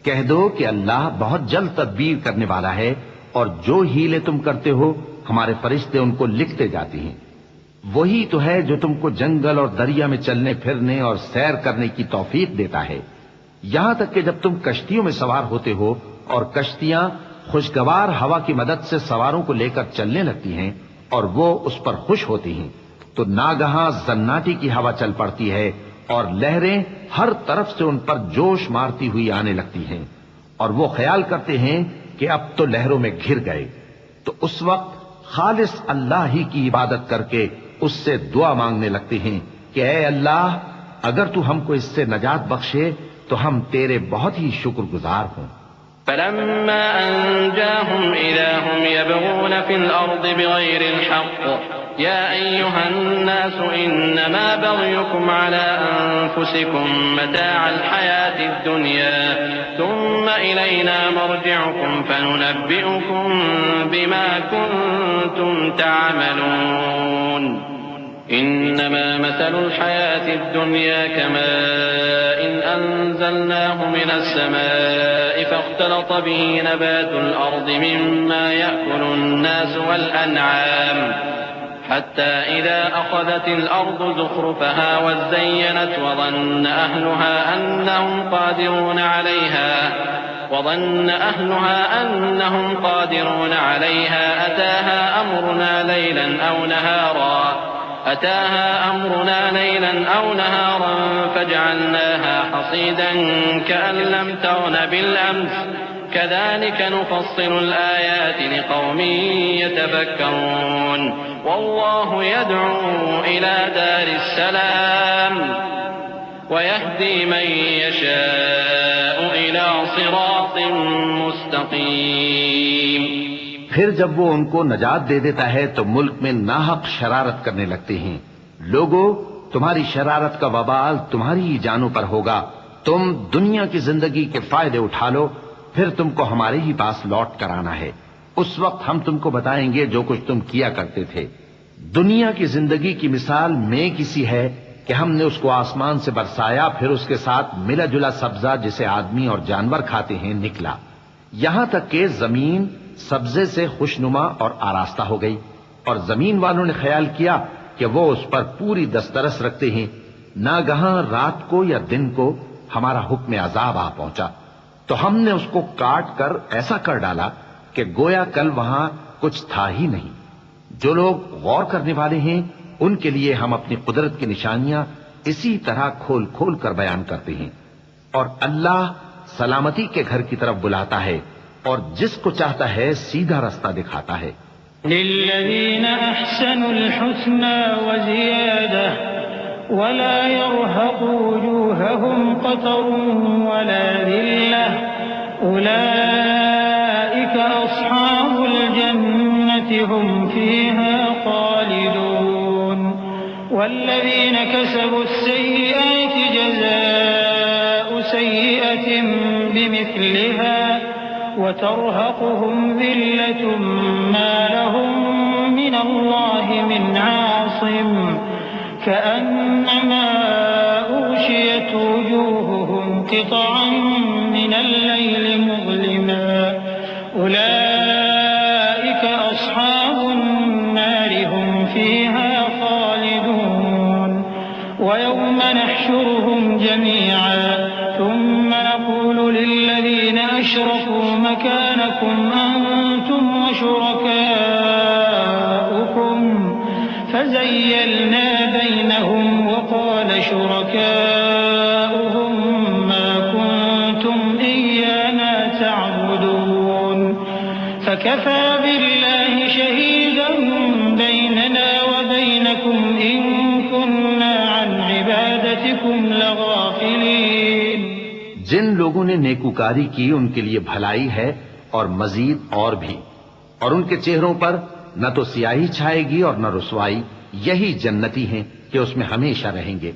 کہہ دو کہ اللہ بہت جلد تدبیر کرنے والا ہے، اور جو ہیلے تم کرتے ہو ہمارے فرشتے ان کو لکھتے جاتے ہیں۔ وہی تو ہے جو تم کو جنگل اور دریا میں چلنے پھرنے اور سیر کرنے کی توفیق دیتا ہے، یہاں تک کہ جب تم کشتیوں میں سوار ہوتے ہو اور کشتیاں خوشگوار ہوا کی مدد سے سواروں کو لے کر چلنے لگتی ہیں اور وہ اس پر خوش ہوتی ہیں، تو ناگہاں زناٹی کی ہوا چل پڑتی ہے اور لہریں ہر طرف سے ان پر جوش مارتی ہوئی آنے لگتی ہیں، اور وہ خیال کرتے ہیں کہ اب تو لہروں میں گھر گئے۔ تو اس وقت خالص اللہ ہی کی عبادت کر کے اس سے دعا مانگنے لگتے ہیں کہ اے اللہ، اگر تو ہم کو اس سے نجات بخشے تو ہم تیرے بہت ہی شکر گزار ہوں۔ فلما أنجاهم إذا هم يبغون في الأرض بغير الحق يا أيها الناس إنما بغيكم على أنفسكم متاع الحياة الدنيا ثم إلينا مرجعكم فننبئكم بما كنتم تعملون إنما مثل الحياة الدنيا كماء أنزلناه من السماء فاختلط به نبات الأرض مما يأكل الناس والأنعام حتى إذا أخذت الأرض زخرفها وزينت وظن أهلها أنهم قادرون عليها أتاها أمرنا ليلا أو نهارا فجعلناها حصيدا كأن لم تغن بالأمس كذلك نفصل الآيات لقوم يتفكرون والله يدعو إلى دار السلام ويهدي من يشاء إلى صراط مستقيم۔ پھر جب وہ ان کو نجات دے دیتا ہے تو ملک میں ناحق شرارت کرنے لگتے ہیں۔ لوگو، تمہاری شرارت کا وبال تمہاری ہی جانوں پر ہوگا۔ تم دنیا کی زندگی کے فائدے اٹھا لو، پھر تم کو ہمارے ہی پاس لوٹ کر آنا ہے۔ اس وقت ہم تم کو بتائیں گے جو کچھ تم کیا کرتے تھے۔ دنیا کی زندگی کی مثال میں کسی ہے کہ ہم نے اس کو آسمان سے برسایا، پھر اس کے ساتھ ملا جلا سبزہ جسے آدمی اور جانور کھاتے ہیں نکلا، یہاں تک کہ زمین سبزے سے خوشنما اور آراستہ ہو گئی، اور زمین والوں نے خیال کیا کہ وہ اس پر پوری دسترس رکھتے ہیں۔ ناگہاں رات کو یا دن کو ہمارا حکم عذاب آ پہنچا تو ہم نے اس کو کاٹ کر ایسا کر ڈالا کہ گویا کل وہاں کچھ تھا ہی نہیں۔ جو لوگ غور کرنے والے ہیں ان کے لیے ہم اپنی قدرت کی نشانیاں اسی طرح کھول کھول کر بیان کرتے ہیں، اور اللہ سلامتی کے گھر کی طرف بلاتا ہے اور جس کو چاہتا ہے سیدھا رستہ دکھاتا ہے۔ للذین احسنوا الحسنى وزیادہ ولا يرهق وجوههم قتر ولا ذلة أولئك أصحاب الجنة هم فيها خالدون والذين كسبوا السيئات جزاء سيئة بمثلها وترهقهم ذلة ما لهم من الله من عاصم كأنما أغشيت وجوههم قطعا من الليل مظلما أولئك أصحاب النار هم فيها خالدون ويوم نحشرهم جميعا ثم نقول للذين أشركوا مكانكم أنتم وشركاؤكم فزيلنا بينهم وقال شركاؤهم ما كنتم إيانا تعبدون فكفى بالله شهيدا بيننا وبينكم إن كنا عن عبادتكم لغافلين. جن لوگوں نے نیکوکاری کی ان کے لیے بھلائی ہے اور مزید اور بھی، اور ان کے چہروں پر نہ تو سیاہی چھائے گی اور نہ رسوائی، یہی جنتی ہیں کہ اس میں ہمیشہ رہیں گے.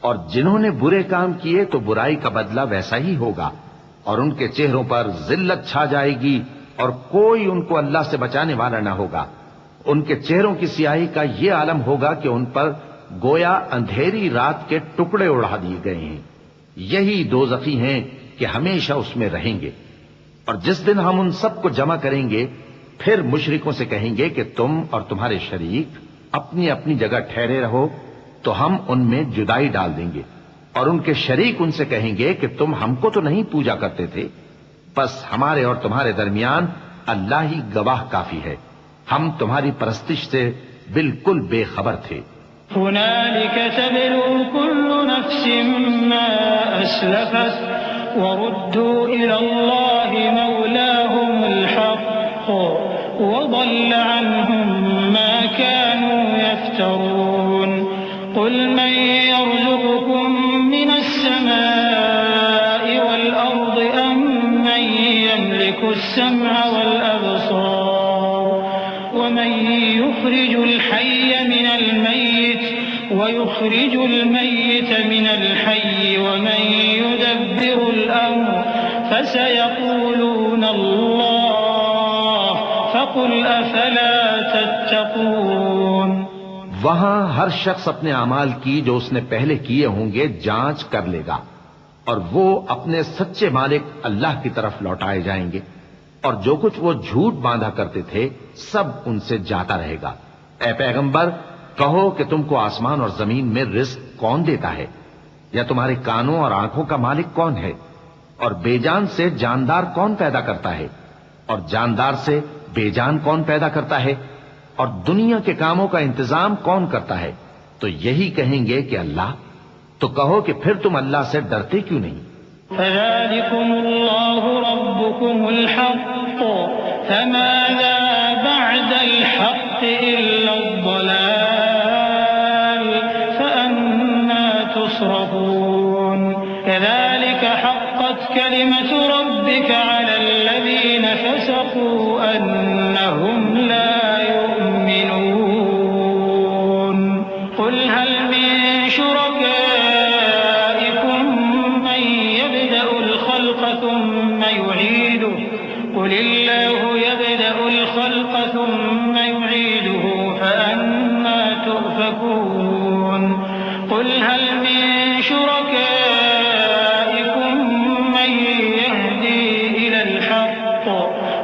اور جنہوں نے برے کام کیے تو برائی کا بدلہ ویسا ہی ہوگا، اور ان کے چہروں پر ذلت چھا جائے گی اور کوئی ان کو اللہ سے بچانے والا نہ ہوگا. ان کے چہروں کی سیاہی کا یہ عالم ہوگا کہ ان پر گویا اندھیری رات کے ٹکڑے اڑا دیے گئے ہیں. یہی دوزخی ہیں کہ ہمیشہ اس میں رہیں گے. اور جس دن ہم ان سب کو جمع کریں گے پھر مشرکوں سے کہیں گے کہ تم اور تمہارے شریک اپنی اپنی جگہ ٹھہرے رہو تو ہم ان میں جدائی ڈال دیں گے. اور ان کے شریک ان سے کہیں گے کہ تم ہم کو تو نہیں پوجا کرتے تھے، بس ہمارے اور تمہارے درمیان اللہ ہی گواہ کافی ہے، ہم تمہاری پرستش سے بالکل بے خبر تھے. هنالك تبلو كل نفس ما أسلفت وردوا إلى الله مولاهم الحق وضل عنهم ما كانوا يفترون. قل من يرزقكم من السماء والأرض أم من يملك السمع والأبصار ومن يخرج الحي من الميت ويخرج الميت من الحي ومن يدبر الأمر فسيقولون الله فقل أفلا تتقون. وہاں ہر شخص اپنے اعمال کی جو اس نے پہلے کیے ہوں گے جانچ کر لے گا، اور وہ اپنے سچے مالک اللہ کی طرف لوٹائے جائیں گے، اور جو کچھ وہ جھوٹ باندھا کرتے تھے سب ان سے جاتا رہے گا. اے پیغمبر کہو کہ تم کو آسمان اور زمین میں رزق کون دیتا ہے، یا تمہارے کانوں اور آنکھوں کا مالک کون ہے، اور بے جان سے جاندار کون پیدا کرتا ہے، اور جاندار سے بے جان کون پیدا کرتا ہے، اور دنیا کے کاموں کا انتظام کون کرتا ہے؟ تو یہی کہیں گے کہ اللہ. تو کہو کہ پھر تم اللہ سے ڈرتے کیوں نہیں؟ فذلكم الله ربكم الحق فماذا بعد الحق إلا الضلال فأنا تصرفون. كذلك حقت كلمة ربك على الذين فسقوا أنهم لا يؤمنون. قل هل من شركائكم من يبدأ الخلق ثم يعيده قل الله يبدأ الخلق ثم يعيده فأنا تؤفكون. قل هل من شركائكم من يهدي إلى الحق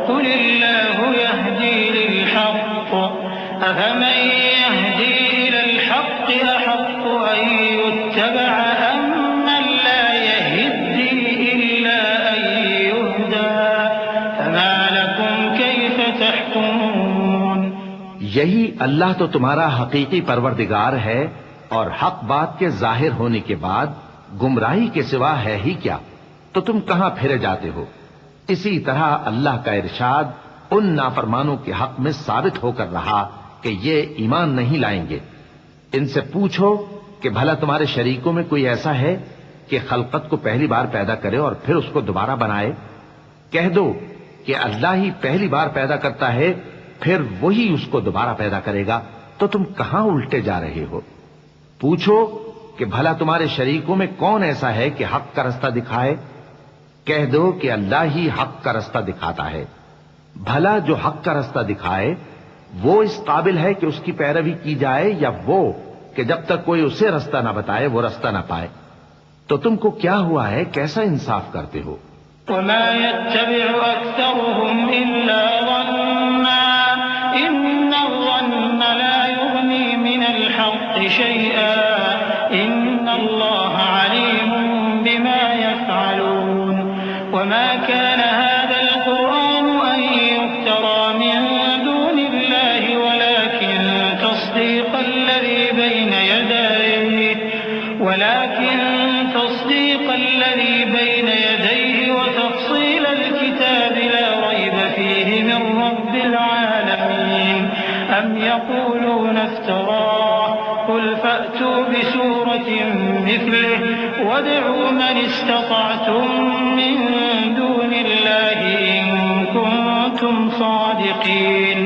قل الله يهدي للحق أفمن يهدي إلى الحق أحق أن يتبع أم من لا يهدي إلا أن يهدى فما لكم كيف تحكمون. یہی اللہ تو تمہارا حقیقی پروردگار ہے، اور حق بات کے ظاہر ہونے کے بعد گمراہی کے سوا ہے ہی کیا، تو تم کہاں پھرے جاتے ہو؟ اسی طرح اللہ کا ارشاد ان نافرمانوں کے حق میں ثابت ہو کر رہا کہ یہ ایمان نہیں لائیں گے. ان سے پوچھو کہ بھلا تمہارے شریکوں میں کوئی ایسا ہے کہ خلقت کو پہلی بار پیدا کرے اور پھر اس کو دوبارہ بنائے؟ کہہ دو کہ اللہ ہی پہلی بار پیدا کرتا ہے پھر وہی اس کو دوبارہ پیدا کرے گا، تو تم کہاں الٹے جا رہے ہو؟ پوچھو کہ بھلا تمہارے شریکوں میں کون ایسا ہے کہ حق کا رستہ دکھائے؟ کہہ دو کہ اللہ ہی حق کا رستہ دکھاتا ہے۔ بھلا جو حق کا رستہ دکھائے وہ اس قابل ہے کہ اس کی پیروی کی جائے، یا وہ کہ جب تک کوئی اسے رستہ نہ بتائے وہ رستہ نہ پائے؟ تو تم کو کیا ہوا ہے، کیسا انصاف کرتے ہو؟ وما يتبع أكثرهم إلا ظنا إن الظن لا يغني من الحق شيئا إن الله عليم بما يفعلون وما كان هذا القرآن أن يفترى من دون الله ولكن تصديق الذي بين يديه وتفصيل الكتاب لا ريب فيه من رب العالمين أم يقولون افتراه قل فأتوا بسورة مثله وادعوا من استطعتم من دون الله إن كنتم صادقين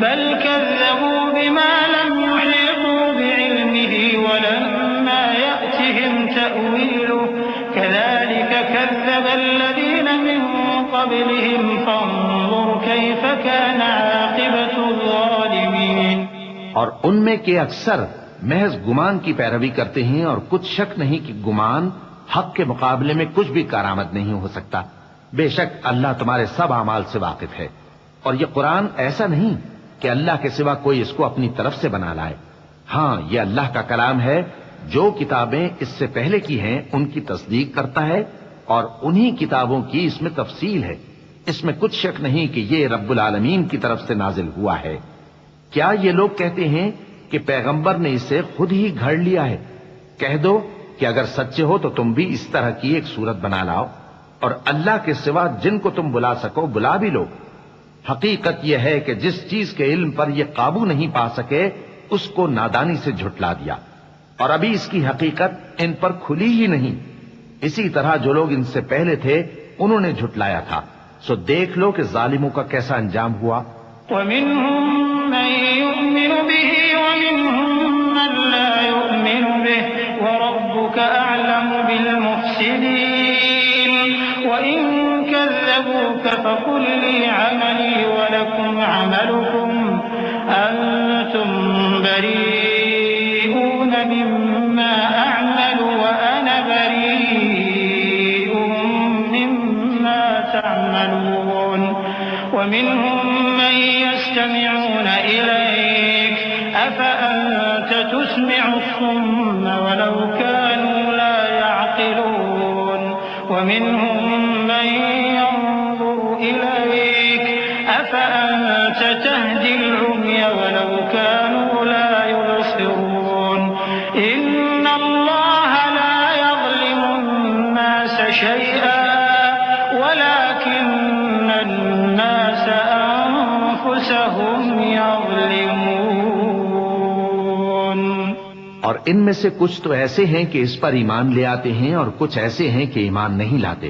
بل كذبوا بما لم يحيطوا بعلمه ولما يأتهم تأويله كذلك كذب الذين من قبلهم فانظر كيف كان عاقبة الظالمين۔ اور ان میں کے اکثر محض گمان کی پیروی کرتے ہیں، اور کچھ شک نہیں کہ گمان حق کے مقابلے میں کچھ بھی کارآمد نہیں ہو سکتا۔ بے شک اللہ تمہارے سب اعمال سے واقف ہے، اور یہ قرآن ایسا نہیں کہ اللہ کے سوا کوئی اس کو اپنی طرف سے بنا لائے۔ ہاں، یہ اللہ کا کلام ہے، جو کتابیں اس سے پہلے کی ہیں ان کی تصدیق کرتا ہے، اور انہی کتابوں کی اس میں تفصیل ہے۔ اس میں کچھ شک نہیں کہ یہ رب العالمین کی طرف سے نازل ہوا ہے۔ کیا یہ لوگ کہتے ہیں کہ پیغمبر نے اسے خود ہی گھڑ لیا ہے؟ کہہ دو کہ اگر سچے ہو تو تم بھی اس طرح کی ایک صورت بنا لاؤ، اور اللہ کے سوا جن کو تم بلا سکو بلا بھی لو۔ حقیقت یہ ہے کہ جس چیز کے علم پر یہ قابو نہیں پا سکے اس کو نادانی سے جھٹلا دیا، اور ابھی اس کی حقیقت ان پر کھلی ہی نہیں۔ اسی طرح جو لوگ ان سے پہلے تھے انہوں نے جھٹلایا تھا، سو دیکھ لو کہ ظالموں کا کیسا انجام ہوا۔ وَمِنْهُمْ مَنْ يُؤْمِنُ بِهِ وَمِنْهُمْ مَنْ لَا يُؤْمِنُ بِهِ وَرَبُّكَ أَعْلَمُ بِالْمُفْسِدِينَ وَإِنْ كَذَّبُوكَ فَقُلْ لِي عَمَلِي وَلَكُمْ عَمَلُكُمْ أَنْتُمْ بَرِيئُونَ مِمَّا أَعْمَلُ وَأَنَا بَرِيءٌ مِّمَّا تَعْمَلُونَ وَمِنْهُمْ مَنْ يَسْتَمِعُونَ إِلَيْكَ أَفَأَنْتَ تُسْمِعُ الصُّمَّ وَلَوْ كَانُوا لَا يَعْقِلُونَ وَمِنْهُمْ مَنْ يَنظُرُ إِلَيْكَ أَفَأَنْتَ تَهْدِي الْعُمْيَ وَلَوْ كَانُوا لَا يُبْصِرُونَ إِنَّ اللَّهَ لَا يَظْلِمُ النَّاسَ شَيْئًا وَلَكِنَّ النَّاسَ أَنفُسَهُمْ يَظْلِمُونَ۔ اور ان میں سے کچھ تو ایسے ہیں کہ اس پر ایمان لے آتے ہیں، اور کچھ ایسے ہیں کہ ایمان نہیں لاتے،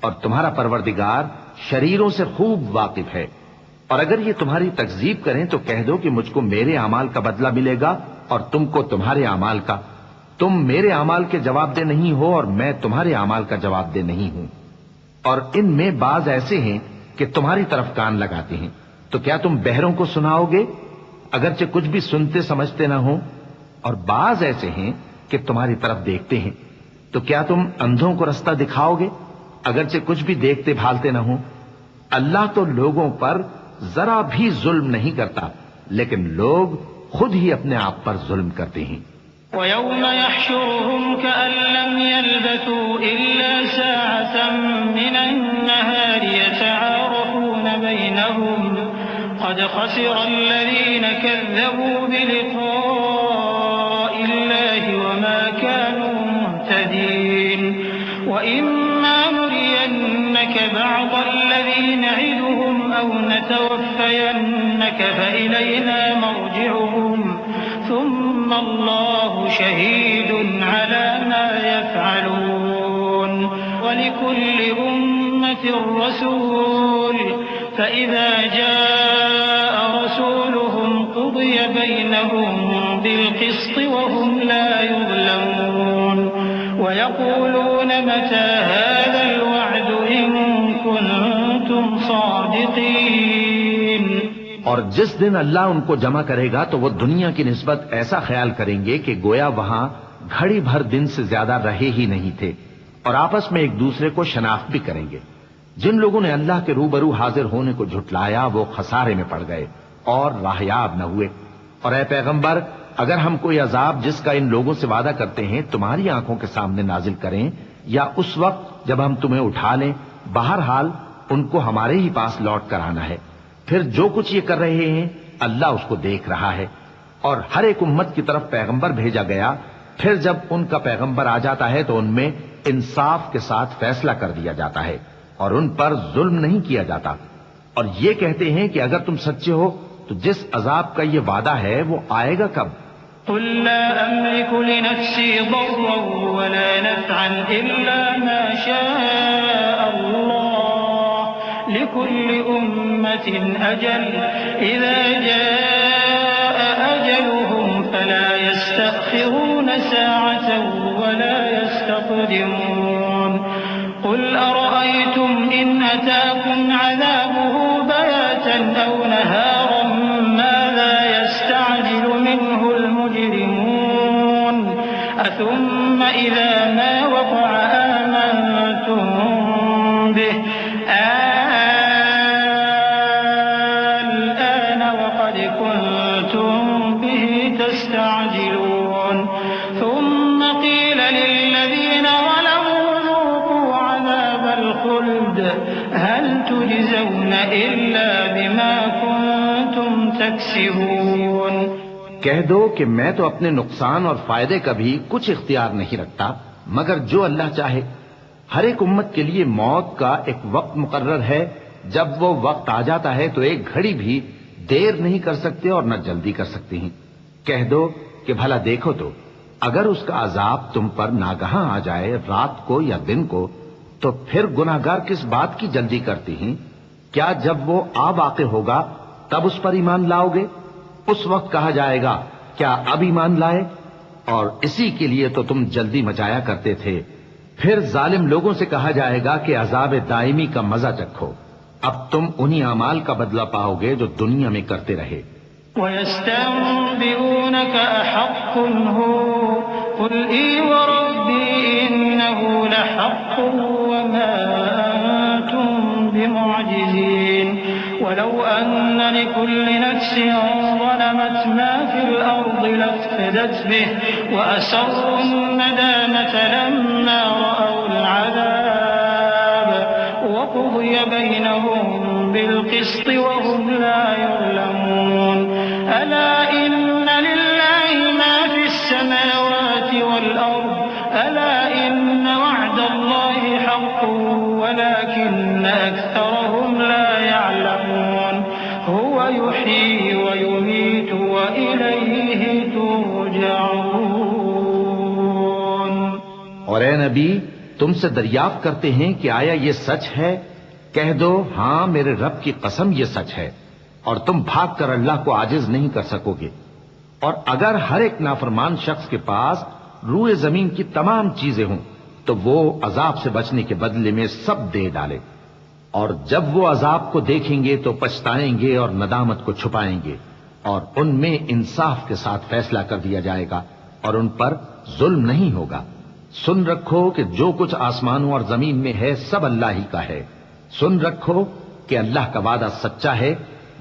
اور تمہارا پروردگار شریروں سے خوب واقف ہے۔ اور اگر یہ تمہاری تکذیب کریں تو کہہ دو کہ مجھ کو میرے اعمال کا بدلہ ملے گا اور تم کو تمہارے اعمال کا۔ تم میرے اعمال کے جواب دہ نہیں ہو اور میں تمہارے اعمال کا جواب دہ نہیں ہوں۔ اور ان میں بعض ایسے ہیں کہ تمہاری طرف کان لگاتے ہیں، تو کیا تم بہروں کو سناؤ گے اگرچہ کچھ بھی سنتے سمجھتے نہ ہو؟ اور بعض ایسے ہیں کہ تمہاری طرف دیکھتے ہیں، تو کیا تم اندھوں کو رستہ دکھاؤ گے اگرچہ کچھ بھی دیکھتے بھالتے نہ ہو؟ اللہ تو لوگوں پر ذرا بھی ظلم نہیں کرتا، لیکن لوگ خود ہی اپنے آپ پر ظلم کرتے ہیں۔ وَيَوْمَ يَحْشُرُهُمْ كَأَن لَّمْ يَلْبَثُوا إِلَّا سَاعَةً مِّنَ النَّهَارِ يَتَعَارَفُونَ بَيْنَهُمْ قَدْ خَسِرَ الَّذِينَ كَذَّبُوا بِلِقَاءِ اللَّهِ وَمَا كَانُوا مُهْتَدِينَ وَإِمَّا نُرِيَنَّكَ بَعْضَ الَّذِي نَعِدُهُمْ أَوْ نَتَوَفَّيَنَّكَ فَإِلَيْنَا مَرْجِعُهُمْ ثُمَّ اللَّهُ شَهِيدٌ عَلَى مَا يَفْعَلُونَ وَلِكُلِّ أُمَّةٍ رَّسُولٌ فَإِذَا جَاءَ رَسُولُهُمْ قُضِيَ بَيْنَهُم بِالْقِسْطِ وَهُمْ لَا متى هذا الوعد إن كنتم صادقين۔ اور جس دن اللہ ان کو جمع کرے گا تو وہ دنیا کی نسبت ایسا خیال کریں گے کہ گویا وہاں گھڑی بھر دن سے زیادہ رہے ہی نہیں تھے، اور آپس میں ایک دوسرے کو شناخت بھی کریں گے۔ جن لوگوں نے اللہ کے روبرو حاضر ہونے کو جھٹلایا وہ خسارے میں پڑ گئے اور راہیاب نہ ہوئے۔ اور اے پیغمبر، اگر ہم کوئی عذاب جس کا ان لوگوں سے وعدہ کرتے ہیں تمہاری آنکھوں کے سامنے نازل کریں یا اس وقت جب ہم تمہیں اٹھا لیں، بہرحال ان کو ہمارے ہی پاس لوٹ کر آنا ہے۔ پھر جو کچھ یہ کر رہے ہیں اللہ اس کو دیکھ رہا ہے۔ اور ہر ایک امت کی طرف پیغمبر بھیجا گیا، پھر جب ان کا پیغمبر آ جاتا ہے تو ان میں انصاف کے ساتھ فیصلہ کر دیا جاتا ہے اور ان پر ظلم نہیں کیا جاتا۔ اور یہ کہتے ہیں کہ اگر تم سچے ہو تو جس عذاب کا یہ وعدہ ہے وہ آئے گا کب؟ قل لا أملك لنفسي ضرا ولا نفعا إلا ما شاء الله لكل أمة أجل إذا جاء أجلهم فلا يستأخرون ساعة ولا يستقدمون قل أرأيتم إن أتاكم عذابه بياتا أو نهارا ماذا يستعجل منه المجرمون أثم إذا ما وقع آمنتم به الآن وقد كنتم به تستعجلون ثم قيل للذين ظلموا ذوقوا عذاب الخلد هل تجزون إلا بما كنتم تكسبون۔ کہہ دو کہ میں تو اپنے نقصان اور فائدے کا بھی کچھ اختیار نہیں رکھتا مگر جو اللہ چاہے۔ ہر ایک امت کے لیے موت کا ایک وقت مقرر ہے، جب وہ وقت آ جاتا ہے تو ایک گھڑی بھی دیر نہیں کر سکتے اور نہ جلدی کر سکتے ہیں۔ کہہ دو کہ بھلا دیکھو تو اگر اس کا عذاب تم پر ناگہاں آ جائے رات کو یا دن کو تو پھر گناہگار کس بات کی جلدی کرتے ہیں؟ کیا جب وہ آ واقع ہوگا تب اس پر ایمان لاؤ گے؟ اس وقت کہا جائے گا کیا اب ایمان لائے؟ اور اسی کے لیے تو تم جلدی مچایا کرتے تھے۔ پھر ظالم لوگوں سے کہا جائے گا کہ عذاب دائمی کا مزہ چکھو، اب تم انہی اعمال کا بدلہ پاؤ گے جو دنیا میں کرتے رہے۔ وَيَسْتَنبِئُونَكَ أَحَقٌّ هُوَ قُلْ إِي وَرَبِّي إِنَّهُ لَحَقٌّ وَمَا أَنتُم بِمُعْجِزِينَ وَلَوْ أَنَّ لِكُلِّ نَفْسٍ ظَلَمَتْ مَا فِي الْأَرْضِ لَافْتَدَتْ بِهِ وَأَسَرُّوا النَّدَامَةَ لَمَّا رَأَوُا الْعَذَابَ وَقُضِيَ بَيْنَهُم بِالْقِسْطِ وَهُمْ لَا يُظْلَمُونَ أَلَا إِنَّ لِلَّهِ مَا فِي السَّمَاوَاتِ وَالْأَرْضِ أَلَا إِنَّ وَعْدَ اللَّهِ حَقٌّ وَلَكِنَّ أَكْثَرَهُمْ لَا يَعْلَمُونَ هُوَ يُحْيِي وَيُمِيتُ وَإِلَيْهِ تُرْجَعُونَ۔ اور اے نبی تم سے دریافت کرتے ہیں کہ آیا یہ سچ ہے؟ کہہ دو ہاں میرے رب کی قسم یہ سچ ہے، اور تم بھاگ کر اللہ کو عاجز نہیں کر سکو گے۔ اور اگر ہر ایک نافرمان شخص کے پاس روئے زمین کی تمام چیزیں ہوں تو وہ عذاب سے بچنے کے بدلے میں سب دے ڈالے، اور جب وہ عذاب کو دیکھیں گے تو پچھتائیں گے اور ندامت کو چھپائیں گے، اور ان میں انصاف کے ساتھ فیصلہ کر دیا جائے گا اور ان پر ظلم نہیں ہوگا۔ سن رکھو کہ جو کچھ آسمانوں اور زمین میں ہے سب اللہ ہی کا ہے۔ سن رکھو کہ اللہ کا وعدہ سچا ہے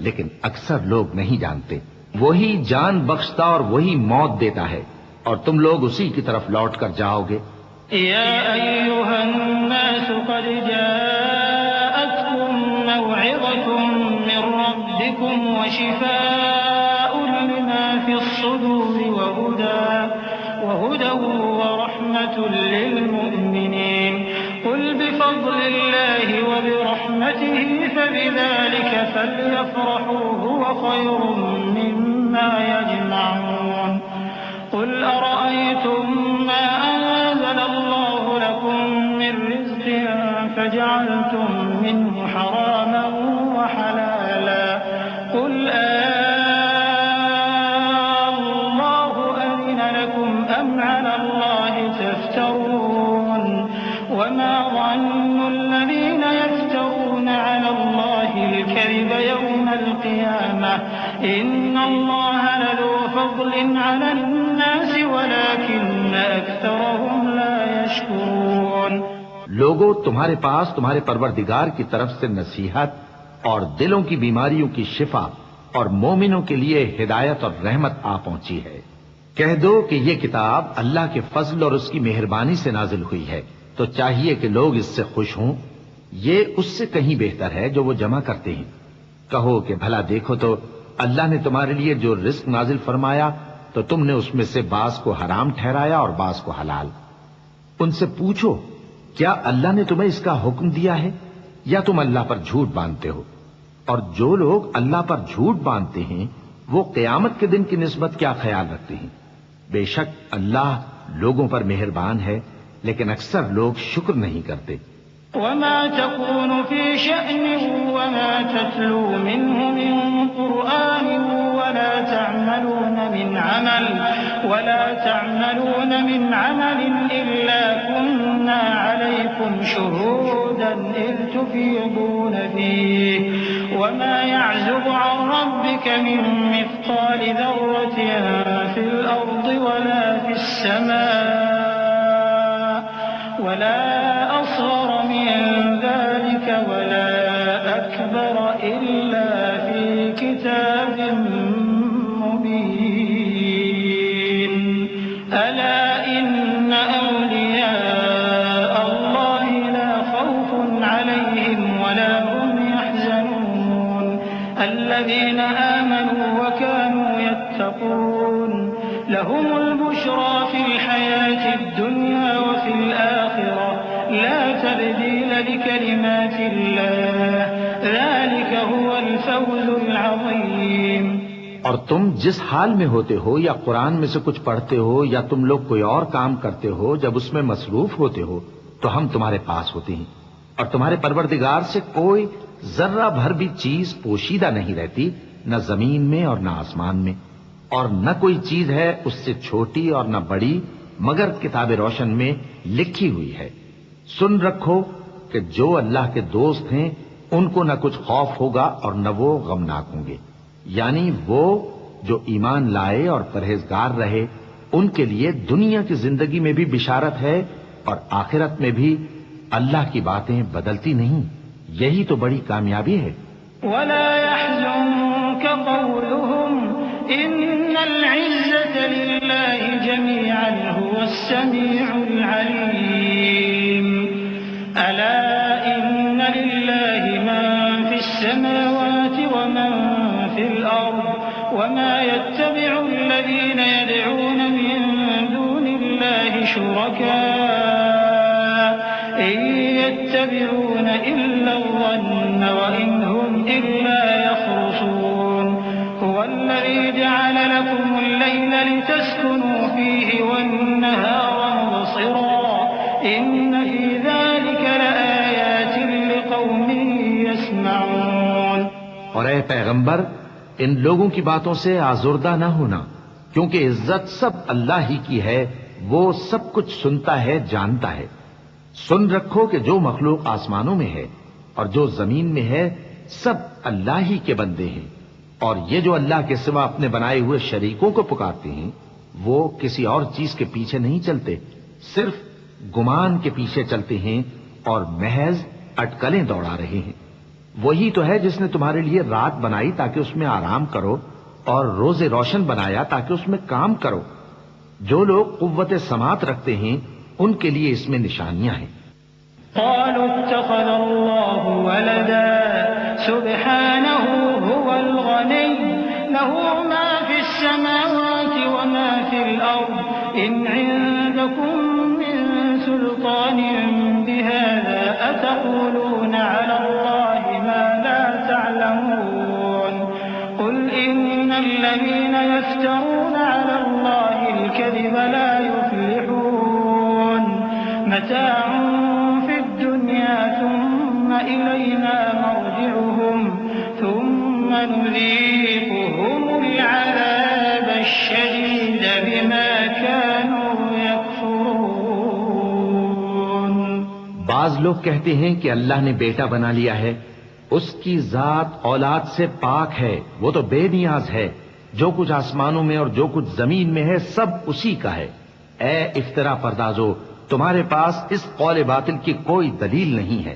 لیکن اکثر لوگ نہیں جانتے۔ وہی جان بخشتا اور وہی موت دیتا ہے اور تم لوگ اسی کی طرف لوٹ کر جاؤ گے۔ یا ایھا الناس قد جاءتکم موعظۃ من ربکم وشفاء لما فی الصدور وهدى ورحمة للمؤمنين قل بفضل الله وبرحمته فبذلك فليفرحوا هو خير مما يجمعون قل أرأيتم ما أنزل الله لكم من رزق فجعلتم منه حراما وحلالا قل الله أذن لكم أم على الله تفترون ومن القيامة إن الله لذو فضل على الناس ولكن أكثرهم لا يشكرون۔ لوگوں، تمہارے پاس تمہارے پروردگار کی طرف سے نصیحت اور دلوں کی بیماریوں کی شفا اور مومنوں کے لیے ہدایت اور رحمت آ پہنچی ہے۔ کہہ دو کہ یہ کتاب اللہ کے فضل اور اس کی مہربانی سے نازل ہوئی ہے، تو چاہیے کہ لوگ اس سے خوش ہوں۔ یہ اس سے کہیں بہتر ہے جو وہ جمع کرتے ہیں۔ کہو کہ بھلا دیکھو تو اللہ نے تمہارے لیے جو رزق نازل فرمایا تو تم نے اس میں سے بعض کو حرام ٹھہرایا اور بعض کو حلال۔ ان سے پوچھو، کیا اللہ نے تمہیں اس کا حکم دیا ہے یا تم اللہ پر جھوٹ باندھتے ہو؟ اور جو لوگ اللہ پر جھوٹ باندھتے ہیں وہ قیامت کے دن کی نسبت کیا خیال رکھتے ہیں؟ بے شک اللہ لوگوں پر مہربان ہے، لیکن اکثر لوگ شکر نہیں کرتے۔ وما تكون في شأن وما تتلو منه من قرآن ولا تعملون من عمل إلا كنا عليكم شهودا إذ تفيضون فيه وما يعزب عن ربك من مثقال ذرة في الأرض ولا في السماء ولا أصغر من ذلك ولا أكبر إلا في كتاب مبين ألا إن أولياء الله لا خوف عليهم ولا هم يحزنون الذين آمنوا وكانوا يتقون لهم البشرى في الحياة الدنيا وفي الآخرة لا تبديل لكلمات الله ذلك هو الفوز العظيم۔ اور تم جس حال میں ہوتے ہو یا قرآن میں سے کچھ پڑھتے ہو یا تم لوگ کوئی اور کام کرتے ہو، جب اس میں مصروف ہوتے ہو تو ہم تمہارے پاس ہوتے ہیں، اور تمہارے پروردگار سے کوئی ذرہ بھر بھی چیز پوشیدہ نہیں رہتی، نہ زمین میں اور نہ آسمان میں، اور نہ کوئی چیز ہے اس سے چھوٹی اور نہ بڑی مگر کتاب روشن میں لکھی ہوئی ہے۔ سن رکھو کہ جو اللہ کے دوست ہیں ان کو نہ کچھ خوف ہوگا اور نہ وہ غمناک ہوں گے، یعنی وہ جو ایمان لائے اور پرہیزگار رہے ان کے لیے دنیا کی زندگی میں بھی بشارت ہے اور آخرت میں بھی اللہ کی باتیں بدلتی نہیں، یہی تو بڑی کامیابی ہے۔ ولا يحزنك قولهم إن العزة لله جميعا هو السميع العليم ألا إن لله من في السماوات ومن في الأرض وما يتبع الذين يدعون من دون الله شركاء إن يتبعون إلا الظن وإن هم إلا يخرصون هو الذي جعل لكم الليل لتسكنوا فيه والنهار مبصرا إن في ذلك لآيات لقوم يسمعون۔ اور اے پیغمبر، ان لوگوں کی باتوں سے آزردہ نہ ہونا، کیونکہ عزت سب اللہ ہی کی ہے، وہ سب کچھ سنتا ہے، جانتا ہے۔ سن رکھو کہ جو مخلوق آسمانوں میں ہے اور جو زمین میں ہے سب اللہ ہی کے بندے ہیں، اور یہ جو اللہ کے سوا اپنے بنائے ہوئے شریکوں کو پکارتے ہیں وہ کسی اور چیز کے پیچھے نہیں چلتے، صرف گمان کے پیچھے چلتے ہیں اور محض اٹکلیں دوڑا رہے ہیں۔ وہی تو ہے جس نے تمہارے لیے رات بنائی تاکہ اس میں آرام کرو اور روز روشن بنایا تاکہ اس میں کام کرو۔ جو لوگ قوت سماعت رکھتے ہیں ان کے لیے اس میں نشانیاں ہیں۔ قالوا اتخذ الله ولدا سبحانه هو الغني له ما في السماوات وما في الأرض إن عندكم من سلطان بهذا أتقولون على الله ما لا تعلمون قل إن الذين يفترون على الله الكذب لا يفلحون متاع في الدنيا ثم إلينا مرجعهم ثم نذيقهم العذاب الشديد بما كانوا يكفرون۔ بعض لوگ کہتے ہیں کہ اللہ نے بیٹا بنا لیا ہے، اس کی ذات اولاد سے پاک ہے، وہ تو بے نیاز ہے، جو کچھ آسمانوں میں اور جو کچھ زمین میں ہے سب اسی کا ہے۔ اے افترا پردازو، تمہارے پاس اس قول باطل کی کوئی دلیل نہیں ہے۔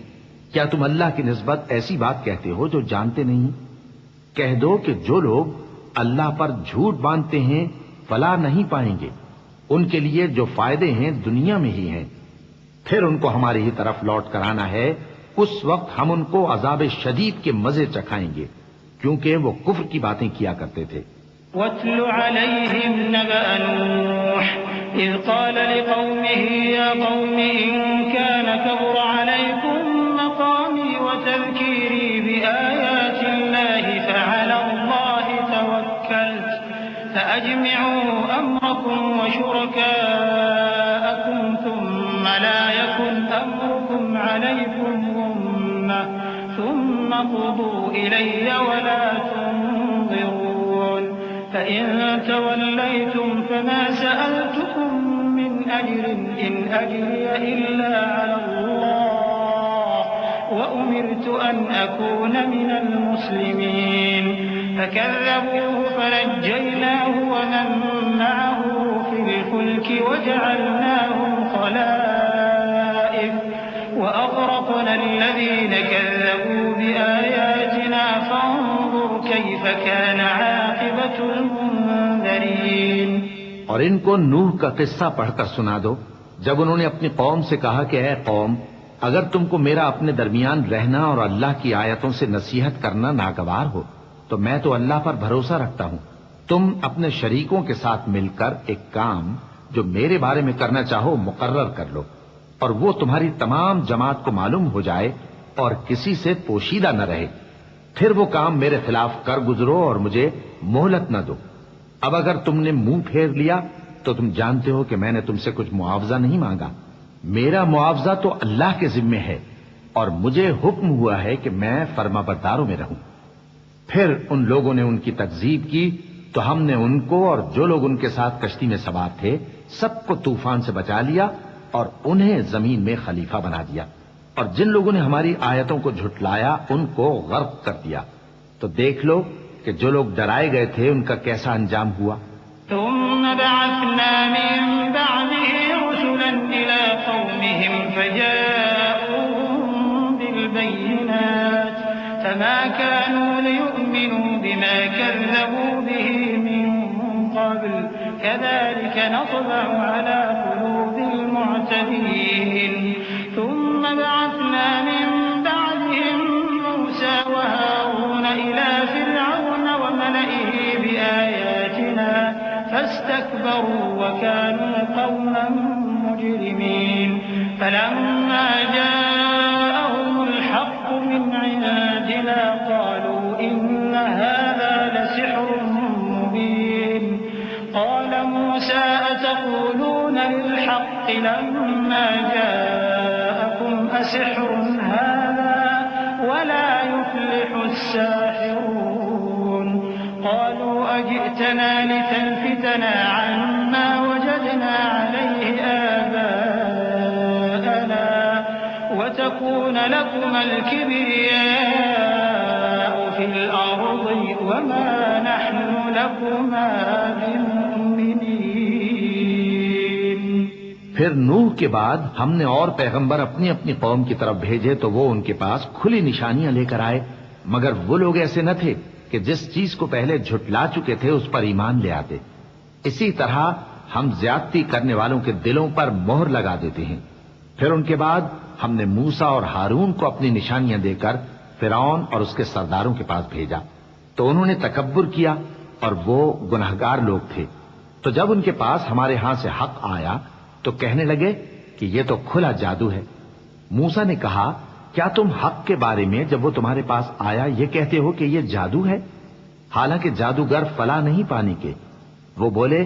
کیا تم اللہ کی نسبت ایسی بات کہتے ہو جو جانتے نہیں؟ کہہ دو کہ جو لوگ اللہ پر جھوٹ باندھتے ہیں فلاح نہیں پائیں گے، ان کے لیے جو فائدے ہیں دنیا میں ہی ہیں، پھر ان کو ہماری ہی طرف لوٹ کر آنا ہے، اس وقت ہم ان کو عذاب شدید کے مزے چکھائیں گے، کیونکہ وہ کفر کی باتیں کیا کرتے تھے۔ وَاتْلُ عَلَيْهِمْ نَبَأَ نُوحٍ إِذْ قَالَ لِقَوْمِهِ يَا قَوْمِ إِن كَانَ كَبُرَ عَلَيْكُمْ مَقَامِي وَتَذْكِيرِي بِآيَاتِ اللَّهِ فَعَلَى اللَّهِ تَوَكَّلْتُ فَأَجْمِعُوا أَمْرَكُمْ وَشُرَكَاءَكُمْ ثُمَّ لَا يَكُنْ أَمْرُكُمْ عَلَيْكُمْ غُمَّةً ثُمَّ قُضُوا إِلَيَّ وَلَا تُنظِرُونَ فَإِن تَوَلَّيْتُمْ فَمَا سَأَلْتُكُم مِّنْ أَجْرٍ إِنْ أَجْرِيَ إِلَّا عَلَى اللَّهِ وَأُمِرْتُ أَنْ أَكُونَ مِنَ الْمُسْلِمِينَ فَكَذَّبُوهُ فَنَجَّيْنَاهُ وَمَن مَّعَهُ فِي الْفُلْكِ وَجَعَلْنَاهُمْ خَلَائِفَ وَأَغْرَقْنَا الَّذِينَ كَذَّبُوا بِآيَاتِنَا فَانظُرْ كَيْفَ كَانَ عَاقِبَةُ الْمُنذَرِينَ۔ اور ان کو نوح کا قصہ پڑھ کر سنا دو، جب انہوں نے اپنی قوم سے کہا کہ اے قوم، اگر تم کو میرا اپنے درمیان رہنا اور اللہ کی آیتوں سے نصیحت کرنا ناگوار ہو تو میں تو اللہ پر بھروسہ رکھتا ہوں، تم اپنے شریکوں کے ساتھ مل کر ایک کام جو میرے بارے میں کرنا چاہو مقرر کر لو، اور وہ تمہاری تمام جماعت کو معلوم ہو جائے اور کسی سے پوشیدہ نہ رہے، پھر وہ کام میرے خلاف کر گزرو اور مجھے مہلت نہ دو۔ اب اگر تم نے منہ پھیر لیا تو تم جانتے ہو کہ میں نے تم سے کچھ معاوضہ نہیں مانگا، میرا معاوضہ تو اللہ کے ذمے ہے، اور مجھے حکم ہوا ہے کہ میں فرما برداروں میں رہوں۔ پھر ان لوگوں نے ان کی تکذیب کی تو ہم نے ان کو اور جو لوگ ان کے ساتھ کشتی میں سوار تھے سب کو طوفان سے بچا لیا اور انہیں زمین میں خلیفہ بنا دیا، اور جن لوگوں نے ہماری آیتوں کو جھٹلایا ان کو غرق کر دیا۔ تو دیکھ لو کہ جو لوگ ڈرائے گئے تھے ان کا کیسا انجام ہوا۔ ثم بعثنا من بعده رسلا إلى قومهم فجاءوهم بالبينات فما كانوا ليؤمنوا بما كذبوا به من قبل كذلك نطبع على قلوب المعتدين ثم بعثنا من بعدهم موسى وهارون إلى فرعون وملئه بآياتنا فاستكبروا وكانوا قوما مجرمين فلما جاءهم الحق من عندنا قالوا إن هذا لسحر مبين قال موسى أتقولون للحق لما جاءكم أسحر هذا ولا يفلح الساحرون قالوا أجئتنا لتلفتنا عما وجدنا عليه آباءنا وتكون لكما الكبرياء في الأرض وما نحن لكما بمؤمنين۔ پھر نوح کے بعد ہم نے اور پیغمبر اپنی اپنی قوم کی طرف بھیجے تو وہ ان کے پاس کھلی نشانیاں لے کر آئے، مگر وہ لوگ ایسے نہ تھے کہ جس چیز کو پہلے جھٹلا چکے تھے اس پر ایمان لے آتے۔ اسی طرح ہم زیادتی کرنے والوں کے دلوں پر مہر لگا دیتے ہیں۔ پھر ان کے بعد ہم نے موسیٰ اور ہارون کو اپنی نشانیاں دے کر فرعون اور اس کے سرداروں کے پاس بھیجا، تو انہوں نے تکبر کیا اور وہ گناہگار لوگ تھے۔ تو جب ان کے پاس ہمارے ہاں سے حق آیا تو کہنے لگے کہ یہ تو کھلا جادو ہے۔ موسیٰ نے کہا کیا تم حق کے بارے میں جب وہ تمہارے پاس آیا یہ کہتے ہو کہ یہ جادو ہے، حالانکہ جادوگر فلاح نہیں پانے کے؟ وہ بولے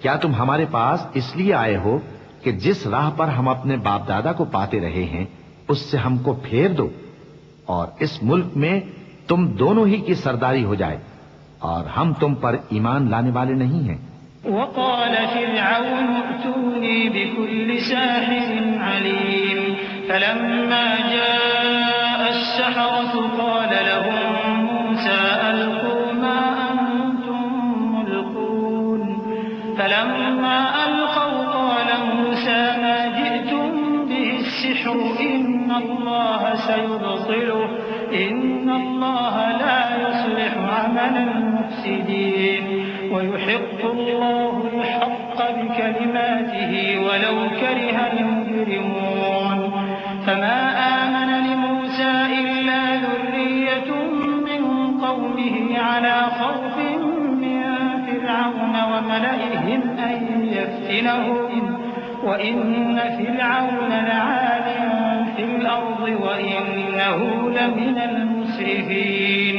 کیا تم ہمارے پاس اس لیے آئے ہو کہ جس راہ پر ہم اپنے باپ دادا کو پاتے رہے ہیں اس سے ہم کو پھیر دو اور اس ملک میں تم دونوں ہی کی سرداری ہو جائے، اور ہم تم پر ایمان لانے والے نہیں ہیں۔ وقال فرعون ائتوني بكل ساحر عليم فلما جاء السحرة قال لهم موسى ألقوا ما أنتم ملقون فلما ألقوا قال موسى ما جئتم به السحر إن الله سيبطله إن الله لا يصلح عمل المفسدين ويحق الله الحق بكلماته ولو كره المجرمون فما آمن لموسى إلا ذرية من قومه على خوف من فرعون وملئهم أن يفتنهم وإن فرعون لعال في الأرض وإنه لمن المسرفين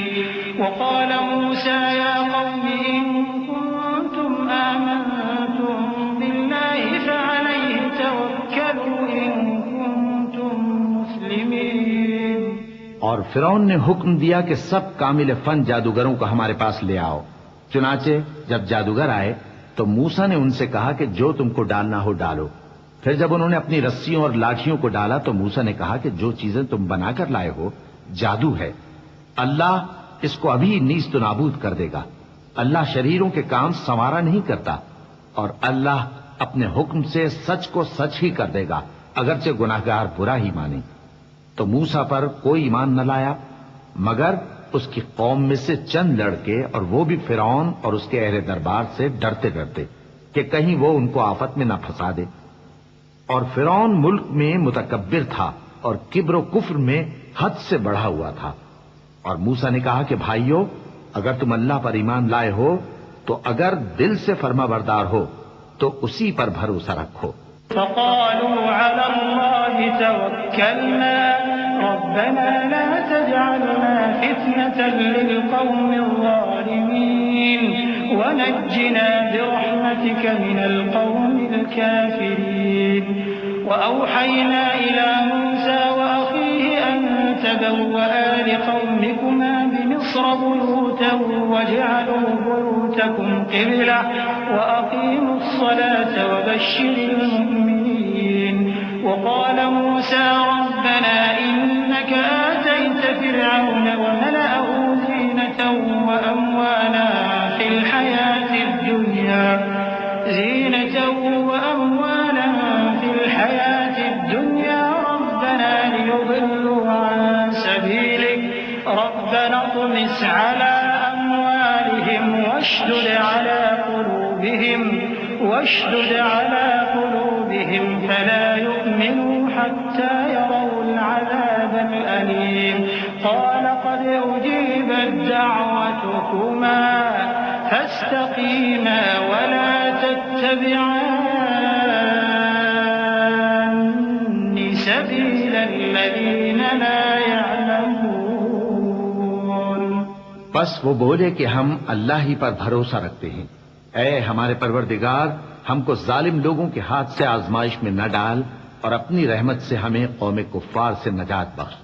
وقال موسى يا قوم إن كنتم آمنتم بالله فعليه توكلوا إن كنتم مسلمين. اور فرعون نے حکم دیا کہ سب کامل فن جادوگروں کو ہمارے پاس لے آؤ. چنانچہ جب جادوگر آئے تو موسیٰ نے ان سے کہا کہ جو تم کو ڈالنا ہو ڈالو. پھر جب انہوں نے اپنی رسیوں اور لاٹھیوں کو ڈالا تو موسیٰ نے کہا کہ جو چیزیں تم بنا کر لائے ہو جادو ہے. اللہ اس کو ابھی نیست و نابود کر دے گا. اللہ شریروں کے کام سنوارا نہیں کرتا اور اللہ اپنے حکم سے سچ کو سچ ہی کر دے گا اگرچہ گناہگار برا ہی مانے. تو موسیٰ پر کوئی ایمان نہ لایا مگر اس کی قوم میں سے چند لڑکے اور وہ بھی فرعون اور اس کے اہل دربار سے ڈرتے ڈرتے کہ کہیں وہ ان کو آفت میں نہ پھنسا دے. اور فرعون ملک میں متکبر تھا اور کبر و کفر میں حد سے بڑھا ہوا تھا. اور موسیٰ نے کہا کہ بھائیو اگر تم اللہ پر ایمان لائے ہو تو اگر دل سے فرما بردار ہو تو اسی پر بھروسہ رکھو. فقالوا على الله توكلنا ربنا لا تجعلنا فتنة للقوم الظالمين ونجنا برحمتك من القوم الكافرين. وأوحينا إلى موسى وأخيه أن تبوأ لقومكما بمصر بيوتا واجعلوا بيوتكم قبلة وأقيموا الصلاة وبشر المؤمنين. وقال موسى ربنا إنك آتيت فرعون وملأه زينة وأموالا في الحياة الدنيا ربنا ليضلوا عن سبيلك ربنا اطمس على أموالهم واشدد على قلوبهم فلا يؤمنوا حتى يروا العذاب الأليم. قال قد أجيبت دعوتكما فاستقيما ولا تتبعان سبيل الذين لا يعلمون. بس وہ بولے کہ ہم اللہ ہی پر بھروسہ رکھتے ہیں. اے ہمارے پروردگار ہم کو ظالم لوگوں کے ہاتھ سے آزمائش میں نہ ڈال اور اپنی رحمت سے ہمیں قوم کفار سے نجات بخش.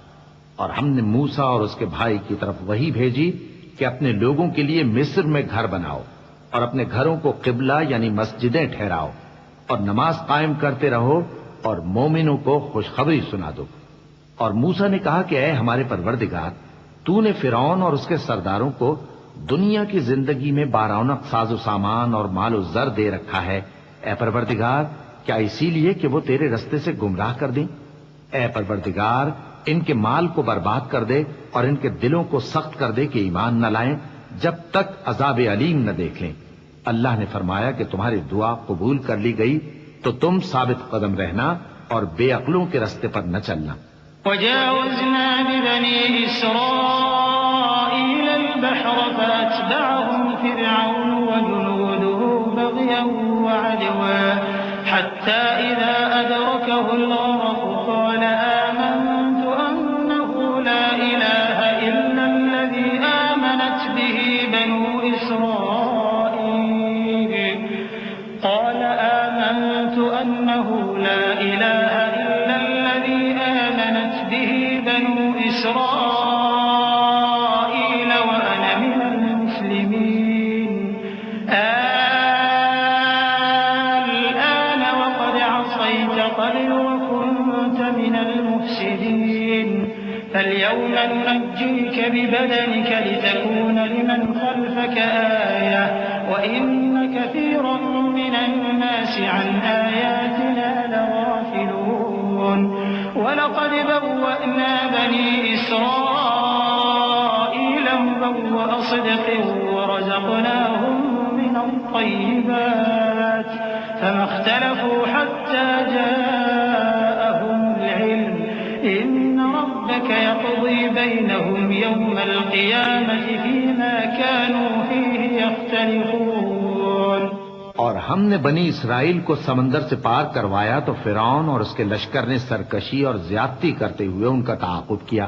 اور ہم نے موسیٰ اور اس کے بھائی کی طرف وہی بھیجی کہ اپنے لوگوں کے لیے مصر میں گھر بناؤ اور اپنے گھروں کو قبلہ یعنی مسجدیں ٹھہراؤ اور نماز قائم کرتے رہو اور مومنوں کو خوشخبری سنا دو. اور موسیٰ نے کہا کہ اے ہمارے پروردگار تو نے فرعون اور اس کے سرداروں کو دنیا کی زندگی میں بارونق ساز و سامان اور مال و زر دے رکھا ہے. اے پروردگار کیا اسی لیے کہ وہ تیرے رستے سے گمراہ کر دیں؟ اے پروردگار ان کے مال کو برباد کر دے اور ان کے دلوں کو سخت کر دے کہ ایمان نہ لائیں جب تک عذاب علیم نہ دیکھ لیں. اللہ نے فرمایا کہ تمہاری دعا قبول کر لی گئی تو تم ثابت قدم رہنا اور بے عقلوں کے رستے پر نہ چلنا. وجاوزنا ببني إسرائيل البحر فأتبعهم فرعون وجنوده بغيا وعدوا حتى إذا أدركه الغرق قال آمنت أنه لا إله إلا الذي آمنت به بنو إسرائيل قال آمنت أنه لا إله إلا الذي آمنت به بنو إسرائيل وأنا من المسلمين. الآن وقد عصيت قبل وكنت من المفسدين فاليوم فاليوم ننجيك ببدنك لتكون لمن خلفك آية وإن كثيرا من الناس عن آياتنا لغافلون ولقد بوأنا بني إسرائيل مبوأ صدق ورزقناهم من الطيبات فما اختلفوا حتى جاءهم العلم إن ربك يقضي بينهم يوم القيامة فيما كانوا فيه يختلفون۔ اور ہم نے بنی اسرائیل کو سمندر سے پار کروایا تو فرعون اور اس کے لشکر نے سرکشی اور زیادتی کرتے ہوئے ان کا تعاقب کیا،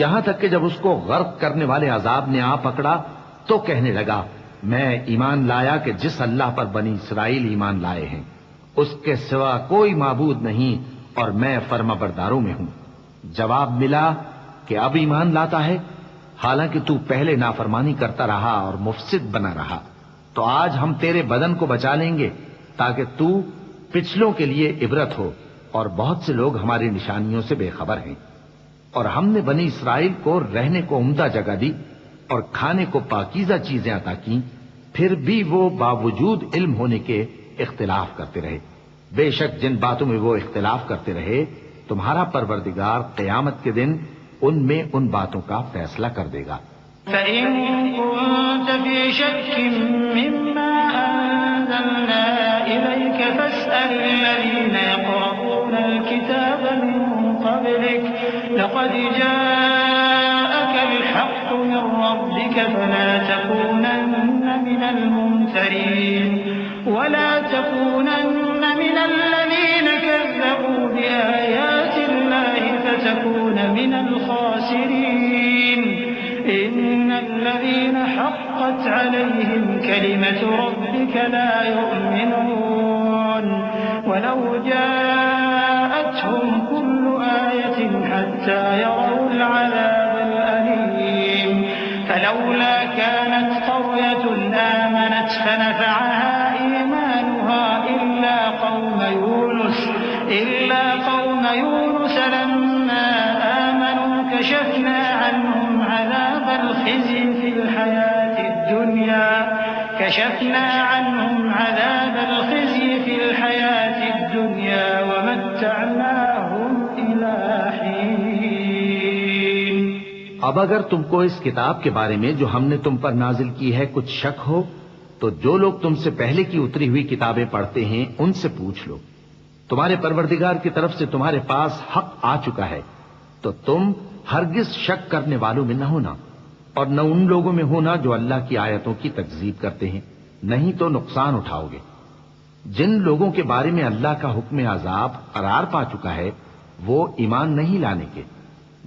یہاں تک کہ جب اس کو غرق کرنے والے عذاب نے آ پکڑا تو کہنے لگا میں ایمان لایا کہ جس اللہ پر بنی اسرائیل ایمان لائے ہیں اس کے سوا کوئی معبود نہیں اور میں فرما برداروں میں ہوں۔ جواب ملا کہ اب ایمان لاتا ہے حالانکہ تو پہلے نافرمانی کرتا رہا اور مفسد بنا رہا، تو آج ہم تیرے بدن کو بچا لیں گے تاکہ تو پچھلوں کے لیے عبرت ہو، اور بہت سے لوگ ہماری نشانیوں سے بے خبر ہیں۔ اور ہم نے بنی اسرائیل کو رہنے کو عمدہ جگہ دی اور کھانے کو پاکیزہ چیزیں عطا کیں، پھر بھی وہ باوجود علم ہونے کے اختلاف کرتے رہے۔ بے شک جن باتوں میں وہ اختلاف کرتے رہے تمہارا پروردگار قیامت کے دن ان میں ان باتوں کا فیصلہ کر دے گا۔ فَإِن كُنتَ فِي شَكٍّ مِّمَّا أَنزَلْنَا إِلَيْكَ فَاسْأَلِ الَّذِينَ يَقْرَؤُونَ الْكِتَابَ مِن قَبْلِكَ لَقَدْ جَاءَكَ الْحَقُّ مِن رَّبِّكَ فَلَا تَكُونَنَّ مِنَ الْمُمْتَرِينَ وَلَا تَكُونَنَّ مِنَ الَّذِينَ كَذَّبُوا بِآيَاتِ اللَّهِ فَتَكُونَ مِنَ الْخَاسِرِينَ إِنَّ الَّذِينَ حَقَّتْ عَلَيْهِمْ كَلِمَةُ رَبِّكَ لَا يُؤْمِنُونَ وَلَوْ جَاءَتْهُمْ كُلُّ آيَةٍ حَتَّى يَرَوْا الْعَذَابَ الْأَلِيمَ فَلَوْلَا كَانَتْ قَرْيَةٌ آمَنَتْ فَنَفَعَهَا إِيمَانُهَا إِلَّا قَوْمَ يُونُسَ لَمَّا آمَنُوا كَشَفْنَا عَنْهُمْ عَذَابَ الْخِزْيِ فِي الْحَيَاةِ الدُّنْيَا وَمَتَّعْنَاهُمْ إِلَى حِينٍ۔ اب اگر تم کو اس کتاب کے بارے میں جو ہم نے تم پر نازل کی ہے کچھ شک ہو تو جو لوگ تم سے پہلے کی اتری ہوئی کتابیں پڑھتے ہیں ان سے پوچھ لو، تمہارے پروردگار کی طرف سے تمہارے پاس حق آ چکا ہے تو تم ہرگز شک کرنے والوں میں نہ ہونا، اور نہ ان لوگوں میں ہونا جو اللہ کی آیتوں کی تکذیب کرتے ہیں، نہیں تو نقصان اٹھاؤ گے۔ جن لوگوں کے بارے میں اللہ کا حکم عذاب قرار پا چکا ہے وہ ایمان نہیں لانے کے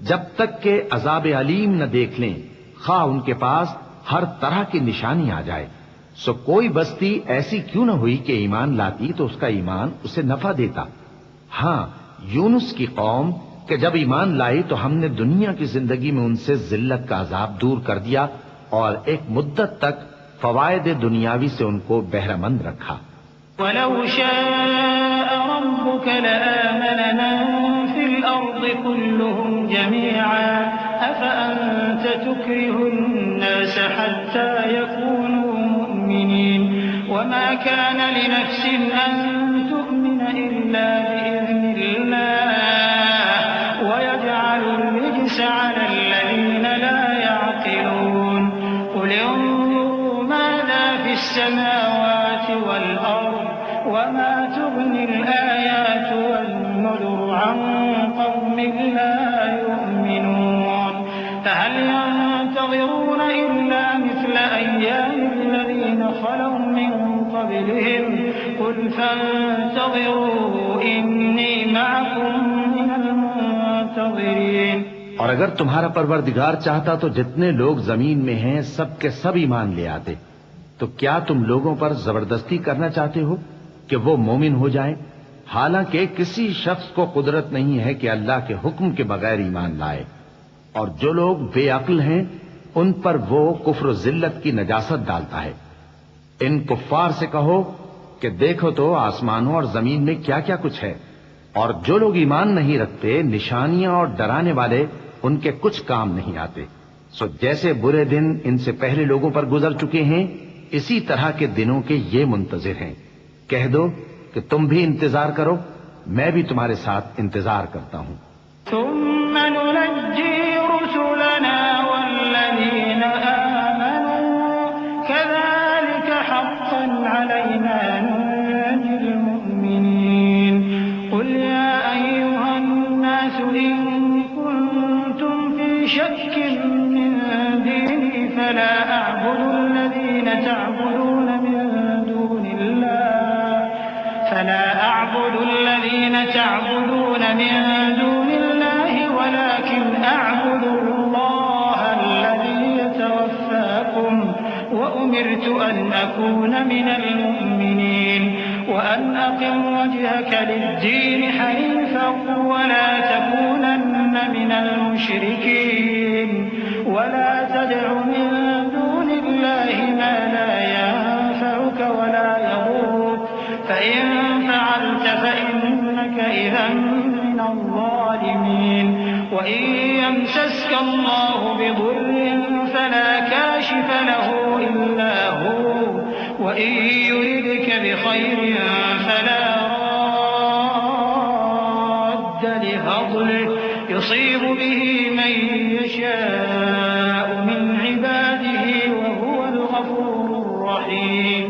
جب تک کہ عذاب علیم نہ دیکھ لیں، خواہ ان کے پاس ہر طرح کی نشانی آ جائے۔ سو کوئی بستی ایسی کیوں نہ ہوئی کہ ایمان لاتی تو اس کا ایمان اسے نفع دیتا۔ ہاں، یونس کی قوم کہ جب ایمان لائی تو ہم نے دنیا کی زندگی میں ان سے ذلت کا عذاب دور کر دیا اور ایک مدت تک فوائد دنیاوی سے ان کو بہرہ مند رکھا۔ وَلَوْ شَاءَ رَبُّكَ لَآمَنَ مَن فِي الْأَرْضِ كُلُّهُمْ جَمِيعًا أَفَأَنتَ تُكْرِهُ النَّاسَ حَتَّى يَكُونُوا مُؤْمِنِينَ وَمَا كَانَ لِنَفْسٍ أَن تُؤْمِنَ إِلَّا بِإِذْنِ اللَّهِ وَيَجْعَلُ الرِّجْسَ عَلَى الَّذِينَ لَا يَعْقِلُونَ قُلِ انظُرُوا مَاذَا فِي السَّمَاوَاتِ وَالْأَرْضِ وَمَا تُغْنِي الْآيَاتُ وَالنُّذُرُ عَن قَوْمٍ لَّا يُؤْمِنُونَ فَهَلْ يَنتَظِرُونَ إِلَّا مِثْلَ أَيَّامِ الَّذِينَ خَلَوْا مِن قَبْلِهِمْ قُلْ فَانتَظِرُوا إِنِّي مَعَكُم مِّنَ الْمُنتَظِرِينَ۔ اور اگر تمہارا پروردگار چاہتا تو جتنے لوگ زمین میں ہیں سب کے سب ایمان لے آتے، تو کیا تم لوگوں پر زبردستی کرنا چاہتے ہو کہ وہ مومن ہو جائیں؟ حالانکہ کسی شخص کو قدرت نہیں ہے کہ اللہ کے حکم کے بغیر ایمان لائے، اور جو لوگ بے عقل ہیں ان پر وہ کفر و ذلت کی نجاست ڈالتا ہے۔ ان کفار سے کہو کہ دیکھو تو آسمانوں اور زمین میں کیا کیا کچھ ہے، اور جو لوگ ایمان نہیں رکھتے نشانیاں اور ڈرانے والے ان کے کچھ کام نہیں آتے. سو جیسے برے دن ان سے پہلے لوگوں پر گزر چکے ہیں اسی طرح کے دنوں کے یہ منتظر ہیں. کہہ دو کہ تم بھی انتظار کرو، میں بھی تمہارے ساتھ انتظار کرتا ہوں. ثم ننجي رسلنا والذين آمنوا كذلك حقا علينا ننجي المؤمنين. قل يا أيها الناس إن كنتم في شك من ديني فلا أعبد الذين تعبدون من دون الله ولكن أعبد الله الذي يتوفاكم وأمرت أن أكون من المؤمنين وأن أقم وجهك للدين حنيفا ولا تكونن من المشركين ولا تدع من دون الله ما لا ينفعك ولا يضرك فإن فعلت فإنك إذا من الظالمين. وإن يمسسك الله بضر فلا كاشف له إلا هو وإن يردك بخير فلا راد لفضله يصيب به من يشاء من عباده وهو الغفور الرحيم.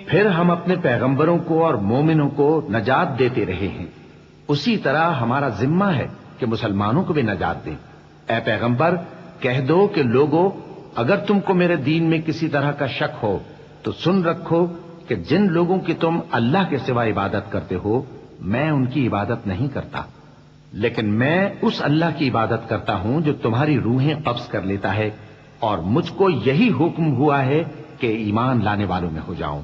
پھر ہم اپنے پیغمبروں کو اور مومنوں کو نجات دیتے رہے ہیں، اسی طرح ہمارا ذمہ ہے کہ مسلمانوں کو بھی نجات دیں. اے پیغمبر کہہ دو کہ لوگو اگر تم کو میرے دین میں کسی طرح کا شک ہو تو سن رکھو کہ جن لوگوں کی تم اللہ کے سوا عبادت کرتے ہو میں ان کی عبادت نہیں کرتا، لیکن میں اس اللہ کی عبادت کرتا ہوں جو تمہاری روحیں قبض کر لیتا ہے، اور مجھ کو یہی حکم ہوا ہے کہ ایمان لانے والوں میں ہو جاؤں.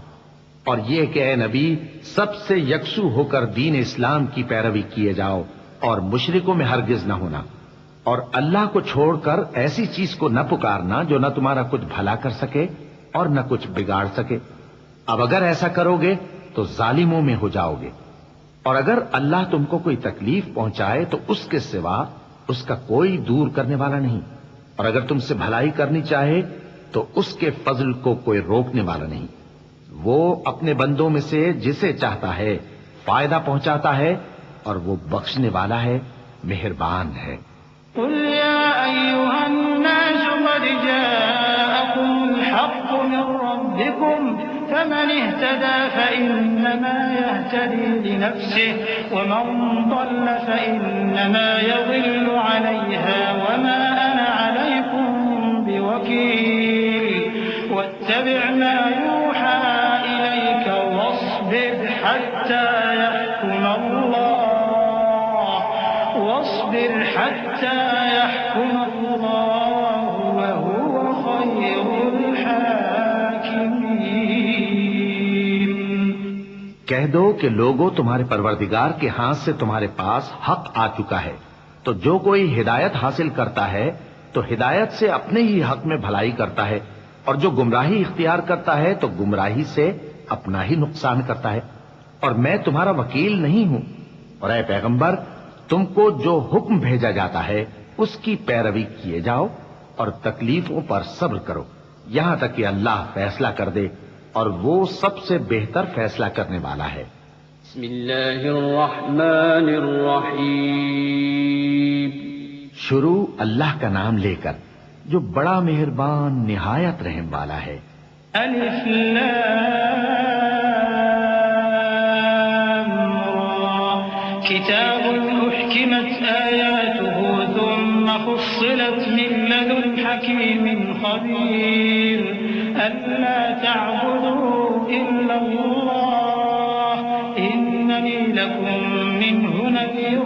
اور یہ کہ اے نبی سب سے یکسو ہو کر دین اسلام کی پیروی کیے جاؤ اور مشرکوں میں ہرگز نہ ہونا، اور اللہ کو چھوڑ کر ایسی چیز کو نہ پکارنا جو نہ تمہارا کچھ بھلا کر سکے اور نہ کچھ بگاڑ سکے. اب اگر ایسا کرو گے تو ظالموں میں ہو جاؤ گے، اور اگر اللہ تم کو کوئی تکلیف پہنچائے تو اس کے سوا اس کا کوئی دور کرنے والا نہیں، اور اگر تم سے بھلائی کرنی چاہے تو اس کے فضل کو کوئی روکنے والا نہیں. وہ اپنے بندوں میں سے جسے چاہتا ہے فائدہ پہنچاتا ہے اور وہ بخشنے والا ہے، مہربان ہے. قل يا أيها الناس قد جاءكم الحق من ربكم فمن اهتدى فإنما يهتدي لنفسه ومن ضل فإنما يضل عليها وما أنا عليكم بوكيل. واتبع ما يوحى إليك واصبر حتى يحكم الله وهو خير الحاكمين. کہہ دو کہ لوگو تمہارے پروردگار کے ہاتھ سے تمہارے پاس حق آ چکا ہے، تو جو کوئی ہدایت حاصل کرتا ہے تو ہدایت سے اپنے ہی حق میں بھلائی کرتا ہے، اور جو گمراہی اختیار کرتا ہے تو گمراہی سے اپنا ہی نقصان کرتا ہے. اور میں تمہارا وکیل نہیں ہوں. اور اے پیغمبر تم کو جو حکم بھیجا جاتا ہے اس کی پیروی کیے جاؤ اور تکلیفوں پر صبر کرو یہاں تک کہ اللہ فیصلہ کر دے، اور وہ سب سے بہتر فیصلہ کرنے والا ہے. بسم اللہ الرحمن الرحیم. شروع اللہ کا نام لے کر جو بڑا مہربان نہایت رحم والا ہے. الف لام را کتاب احکمت آیاته ثم فصلت من لدن حکیم خبیر ألا تعبدوا إلا الله إنني لكم منه نذير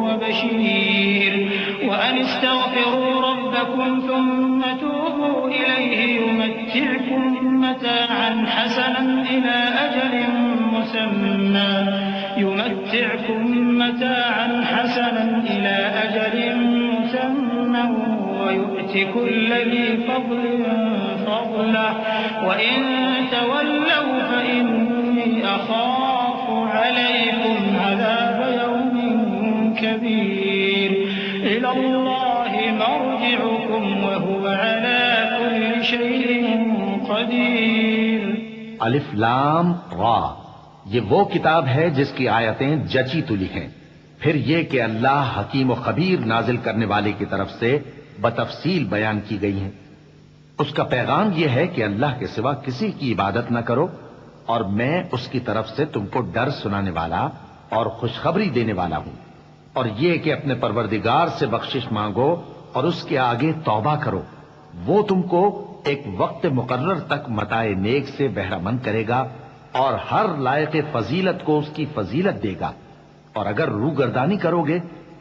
وبشير وأن استغفروا ربكم ثم توبوا إليه يمتعكم متاعا حسنا إلى أجل مسمى ويؤت كل ذي فضل فضله وإن تولوا فإني أخاف عليكم عذاب يوم كبير إلى الله خبير. الف لام را، یہ وہ کتاب ہے جس کی آیتیں جچی تلی ہیں. پھر یہ کہ اللہ حکیم و خبیر نازل کرنے والے کی طرف سے بتفصیل بیان کی گئی ہیں. اس کا پیغام یہ ہے کہ اللہ کے سوا کسی کی عبادت نہ کرو، اور میں اس کی طرف سے تم کو ڈر سنانے والا اور خوشخبری دینے والا ہوں. اور یہ کہ اپنے پروردگار سے بخشش مانگو اور اس کے آگے توبہ کرو، وہ تم کو ایک وقت مقرر تک متاع نیک سے بہرہ مند کرے گا اور ہر لائق فضیلت کو اس کی فضیلت دے گا. اور اگر روگردانی کرو گے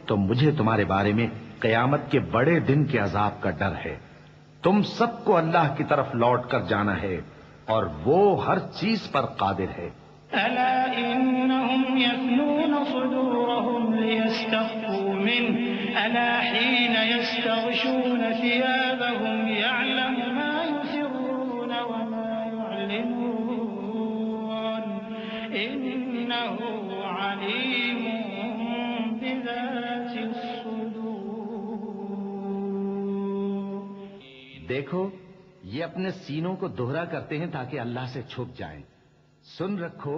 تو مجھے تمہارے بارے میں قیامت کے بڑے دن کے عذاب کا ڈر ہے. تم سب کو اللہ کی طرف لوٹ کر جانا ہے اور وہ ہر چیز پر قادر ہے. ألا إنهم يثنون صدورهم ليستخفوا منه ألا حين يستغشون ثيابهم يعلم ما يسرون وما يعلنون إنه عليم بذات الصدور. دیکھو یہ اپنے سینوں کو دوہرا کرتے ہیں تاکہ اللہ سے چھپ جائیں. سن رکھو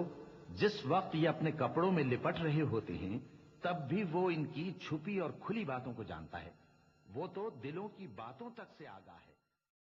جس وقت یہ اپنے کپڑوں میں لپٹ رہے ہوتے ہیں تب بھی وہ ان کی چھپی اور کھلی باتوں کو جانتا ہے. وہ تو دلوں کی باتوں تک سے آگاہ ہے.